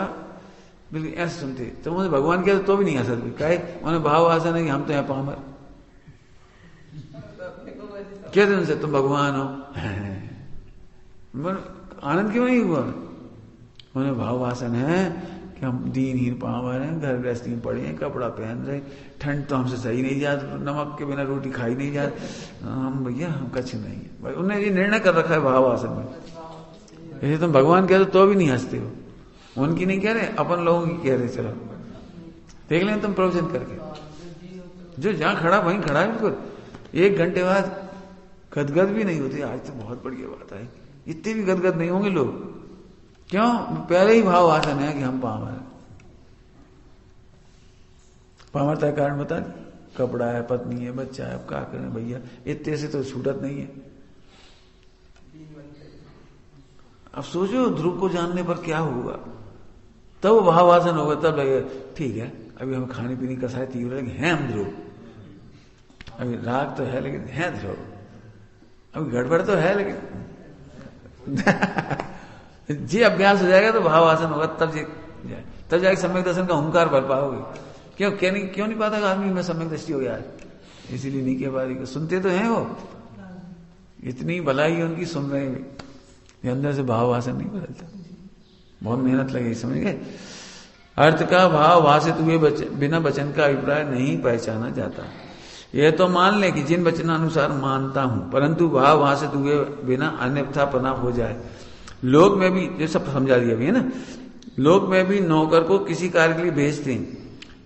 बिल्कुल ऐसे सुनते, तो मुझे भगवान किया तो भी नहीं हंसत भी कहे उन्हें भाव आशा नहीं कि हम तो है पामर। क्या दिन से तुम भगवान हो आनंद क्यों नहीं हुआ? उन्हें भाववासन है कि हम दीनहीन पावर हैं, घर गृहस्थी में पड़े हैं, कपड़ा पहन रहे, ठंड तो हमसे सही नहीं जाती, नमक के बिना रोटी खाई नहीं जाती, हम भैया हम कच्छ नहीं है। उन्हें ये निर्णय कर रखा है भाववासन में। जैसे तुम भगवान कह तो भी नहीं हंसते हो, उनकी नहीं कह रहे, अपन लोगों की कह रहे। चलो देख लें तुम प्रवचन करके, जो जहां खड़ा वहीं खड़ा है बिल्कुल, 1 घंटे बाद गदगद भी नहीं होती। आज तो बहुत बढ़िया बात है, इतने भी गदगद नहीं होंगे लोग। क्यों? पहले ही भाव आसन है कि हम पामर है। पामरता का कारण बता दी, कपड़ा है, पत्नी है, बच्चा है, अब क्या करें भैया, इतने से तो छूटत नहीं है। अब सोचो ध्रुव को जानने पर क्या होगा, तब वो भाववासन होगा, तब लगेगा ठीक है अभी हम खाने पीने का शायद तीव्र लगे हैं, हम ध्रुव, अभी राग तो है लेकिन है ध्रुव, अभी गड़बड़ तो है लेकिन जी अभ्यास हो जाएगा तो भाववासन होगा, तब जाके सम्यक दर्शन का ओंकार भर पाओगे। क्यों नहीं पाता आदमी में सम्यक दृष्टि हो यार? इसीलिए नहीं कह पा रही। सुनते तो हैं वो, इतनी भलाई उनकी सुन रहे हैं, अंदर से भाववासन नहीं बदलता, बहुत मेहनत लगेगी। समझ गए? अर्थ का भाव भाषित हुए बिना वचन का अभिप्राय नहीं पहचाना जाता। यह तो मान ले कि जिन वचनानुसार मानता हूं, परंतु भाव भाषित हुए बिना अन्यथापना हो जाए। लोक में भी, ये सब समझा दिया भी है ना, लोक में भी नौकर को किसी कार्य के लिए भेजते हैं,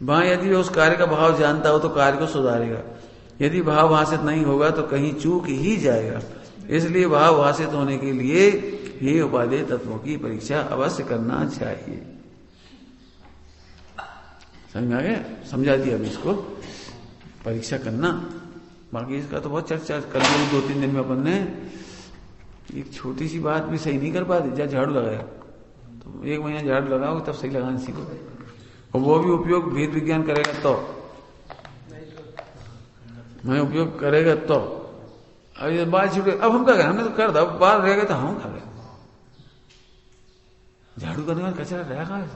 वहां यदि उस कार्य का भाव जानता हो तो कार्य को सुधारेगा, यदि भाव भाषित नहीं होगा तो कहीं चूक ही जाएगा। इसलिए भाव भाषित होने के लिए ही उपादेय तत्वों की परीक्षा अवश्य करना चाहिए। समझ में आ गया? समझा दिया अभी इसको, परीक्षा करना। बाकी इसका तो बहुत चर्चा कर ली 2-3 दिन में अपन ने। एक छोटी सी बात भी सही नहीं कर पाते, जब झाड़ू लगाया तो 1 महीना झाड़ू लगाओ तब सही लगाना सीखो, और वो भी उपयोग भेद विज्ञान करेगा तो, मैं उपयोग करेगा तो। अब ये बाल छूटे, अब हम क्या करें, हमने तो कर दिया, बाल रह गए तो हम खा गए। झाड़ू करने वाला कचरा रह कहा है?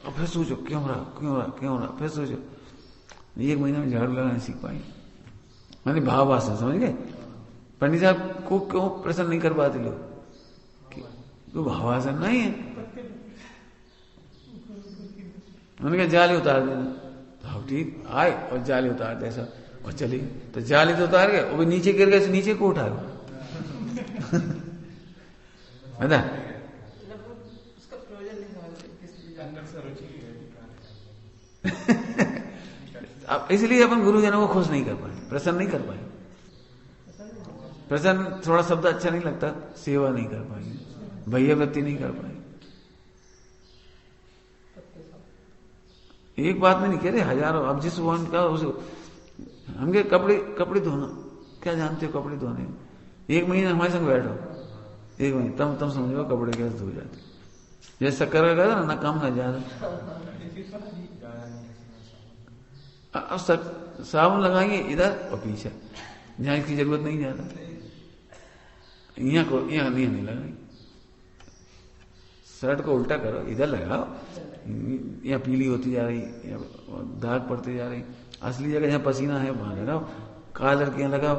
और फिर सोचो क्यों रहा, फिर सोचो 1 महीने में झाड़ू लगाना सीख पाएंगे। मैंने भाववासन, समझ गए? पंडित साहब को क्यों प्रश्न नहीं कर पाते लोग? तो भाववासन नहीं है। उन्होंने कहा जाले उतार देना, ठीक आए और जाली उतार दे ऐसा और चली, तो जाली तो उतार गए, वो भी नीचे गिर गए, नीचे को उठा लो बता। अब इसलिए अपन गुरुजनों को खुश नहीं कर पाए, प्रसन्न नहीं कर पाए। प्रसन्न थोड़ा शब्द अच्छा नहीं लगता, सेवा नहीं कर पाएंगे, भैया वृत्ति नहीं कर पाएंगे। एक बात में नहीं कह रहे, हजारों। अब जिस वन का उस हमके कपड़े धोना, क्या जानते हो कपड़े धोने? एक महीने हमारे संग बैठो, एक महीने तब समझो कपड़े कैसे धो जाते। जैसे शक्कर का ना कम ना ज्यादा। अब साबुन लगाएंगे इधर और पीछे, जहां इसकी जरूरत नहीं ज्यादा, यहाँ नहीं लगाएंगे। शर्ट को उल्टा करो, इधर लगाओ, या पीली होती जा रही या दाग पड़ते जा रही, असली जगह जहां पसीना है वहां लगाओ, कालर के यहाँ लगाओ,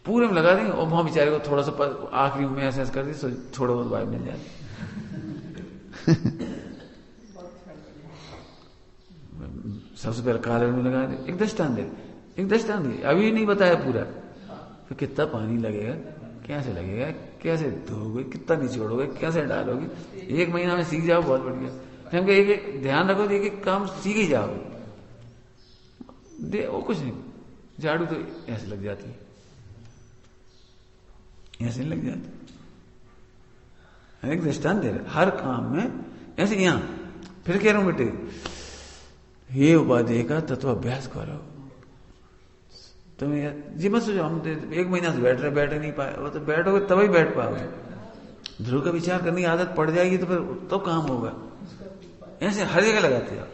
पूरे में लगा देंगे। और वहां बेचारे को थोड़ा सा आखिरी में एहसास कर दी, थोड़ा बहुत वाइब मिल जाती। सबसे पहले कालर में लगा दे, एक दृष्टांत दे, अभी नहीं बताया पूरा। फिर कितना पानी लगेगा, कैसे लगेगा, कैसे धोगे, कितना निचोड़ोगे, कैसे डालोगे, 1 महीना में सीख जाओ, बहुत बढ़िया। फिर हमको एक ध्यान रखो, एक काम सीख ही जाओगे। वो कुछ नहीं, झाड़ू तो ऐसे लग जाती है, ऐसे लग जाती। एक दृष्टांत दे रहे, हर काम में ऐसे। यहां फिर कह रहा हूं बेटे, ये उपाधि का तत्व अभ्यास करो। तुम जी मत सोचो हम 1 महीना से बैठ नहीं पाए, वो तो बैठोगे तभी बैठ पाओगे। ध्रुव का विचार करने की आदत पड़ जाएगी तो फिर तो काम होगा। ऐसे हर जगह लगाते हो।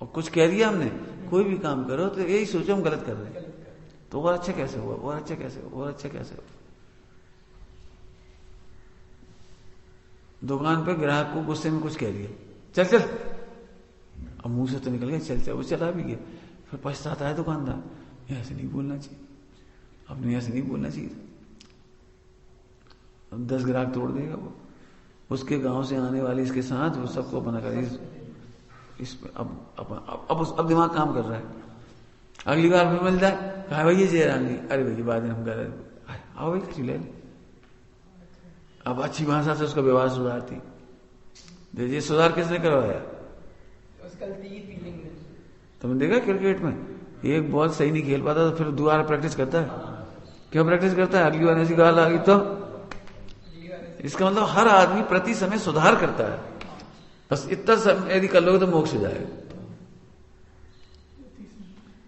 और कुछ कह दिया हमने, कोई भी काम करो तो यही सोचो हम गलत कर रहे हैं, तो और अच्छा कैसे हुआ, और अच्छा कैसे हुआ, और अच्छा कैसे हुआ। दुकान पे ग्राहक को गुस्से में कुछ कह दिया, चल, अब मुंह से तो निकल गया चल, वो चला भी गया। फिर पछताता है दुकानदार, ऐसे नहीं बोलना चाहिए, अपने ऐसे नहीं बोलना चाहिए। अब 10 ग्राहक तोड़ देगा वो, उसके गांव से आने वाले इसके साथ वो सबको बना कर इस अब दिमाग काम कर रहा है। अगली बार फिर मिल जाए, कहा भैया जयराम जी, अरे भैया बाद में हम कर रहे, आओ भाई खिला ले। अब अच्छी भाषा से उसका व्यवहार सुधारती। देखिए सुधार किसने करवाया? तुमने देखा क्रिकेट में एक बॉल सही नहीं खेल पाता तो फिर दोबारा प्रैक्टिस करता है। क्यों प्रैक्टिस करता है? अगली बार ऐसी गाल आ गई तो। इसका मतलब हर आदमी प्रति समय सुधार करता है। बस इतना समय यदि कर लोगे तो मोक्ष हो जाएगा।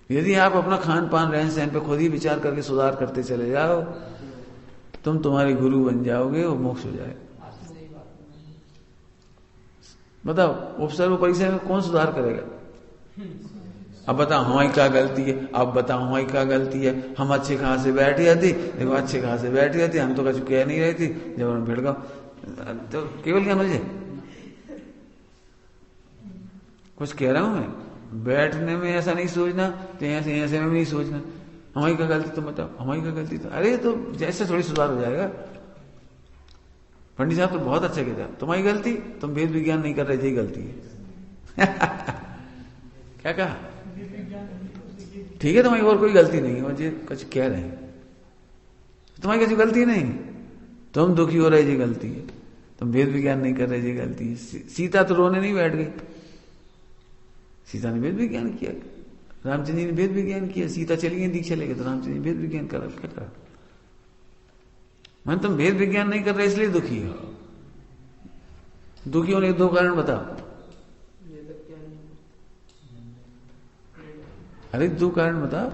यदि आप अपना खान पान रहन सहन पे खुद ही विचार करके सुधार करते चले जाओ, तुम तुम्हारे गुरु बन जाओगे और मोक्ष हो जाएगा। बताओ उपसर्ग परिचय में कौन सुधार करेगा? अब बताओ हमारी क्या गलती है, अब बताओ हमारी क्या गलती है। हम अच्छे कहां से बैठ जाती, देखो अच्छे कहां से बैठ जाती, हम तो कुछ कह नहीं रही थी, जब हम भिड़ गए तो केवल क्या मुझे कुछ कह रहा हूं मैं। बैठने में ऐसा नहीं सोचना, तो ऐसे में नहीं सोचना हमारी क्या गलती, तो बताओ हमारी क्या गलती। तो अरे तो जैसे थोड़ी सुधार हो जाएगा। पंडित साहब तो बहुत अच्छा कहते हैं, तुम्हारी गलती, तुम वेद विज्ञान नहीं कर रहे, यही गलती है। क्या कहा? ठीक है तुम्हारी और कोई गलती नहीं है, मुझे कुछ कह रहे हैं, तुम्हारी किसी गलती नहीं, तुम दुखी हो रहे, ये गलती है। तुम वेद विज्ञान नहीं कर रहे, ये गलती है। सीता तो रोने नहीं बैठ गई, सीता ने वेद विज्ञान किया, रामचंद्र जी ने वेद विज्ञान किया। सीता चली गई दीक्षा लेके, तो रामचंद्र जी वेद विज्ञान करा, क्या करा? मैं तुम वेद विज्ञान नहीं कर रहे इसलिए दुखी हो। दुखी होने के 2 कारण बताओ। अरे 2 कारण बताओ।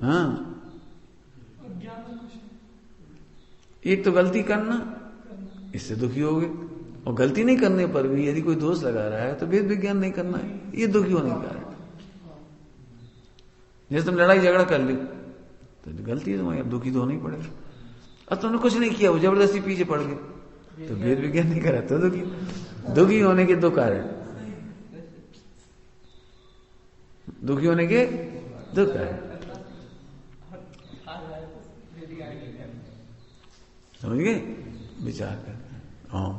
हाँ, एक तो गलती करना, इससे दुखी हो गए। और गलती नहीं करने पर भी यदि कोई दोष लगा रहा है तो वेद विज्ञान नहीं करना है, ये दुखी होने का कारण। जैसे तुम लड़ाई झगड़ा कर ली तो गलती है तुम्हारी, दुखी तो होना ही पड़ेगा। अब तुमने कुछ नहीं किया, वो जबरदस्ती पीछे पड़ गए, तो वेद विज्ञान नहीं करा तो दुखी होने के 2 कारण। दुखी होने के 2 कारण, समझ गए? विचार कर। हाँ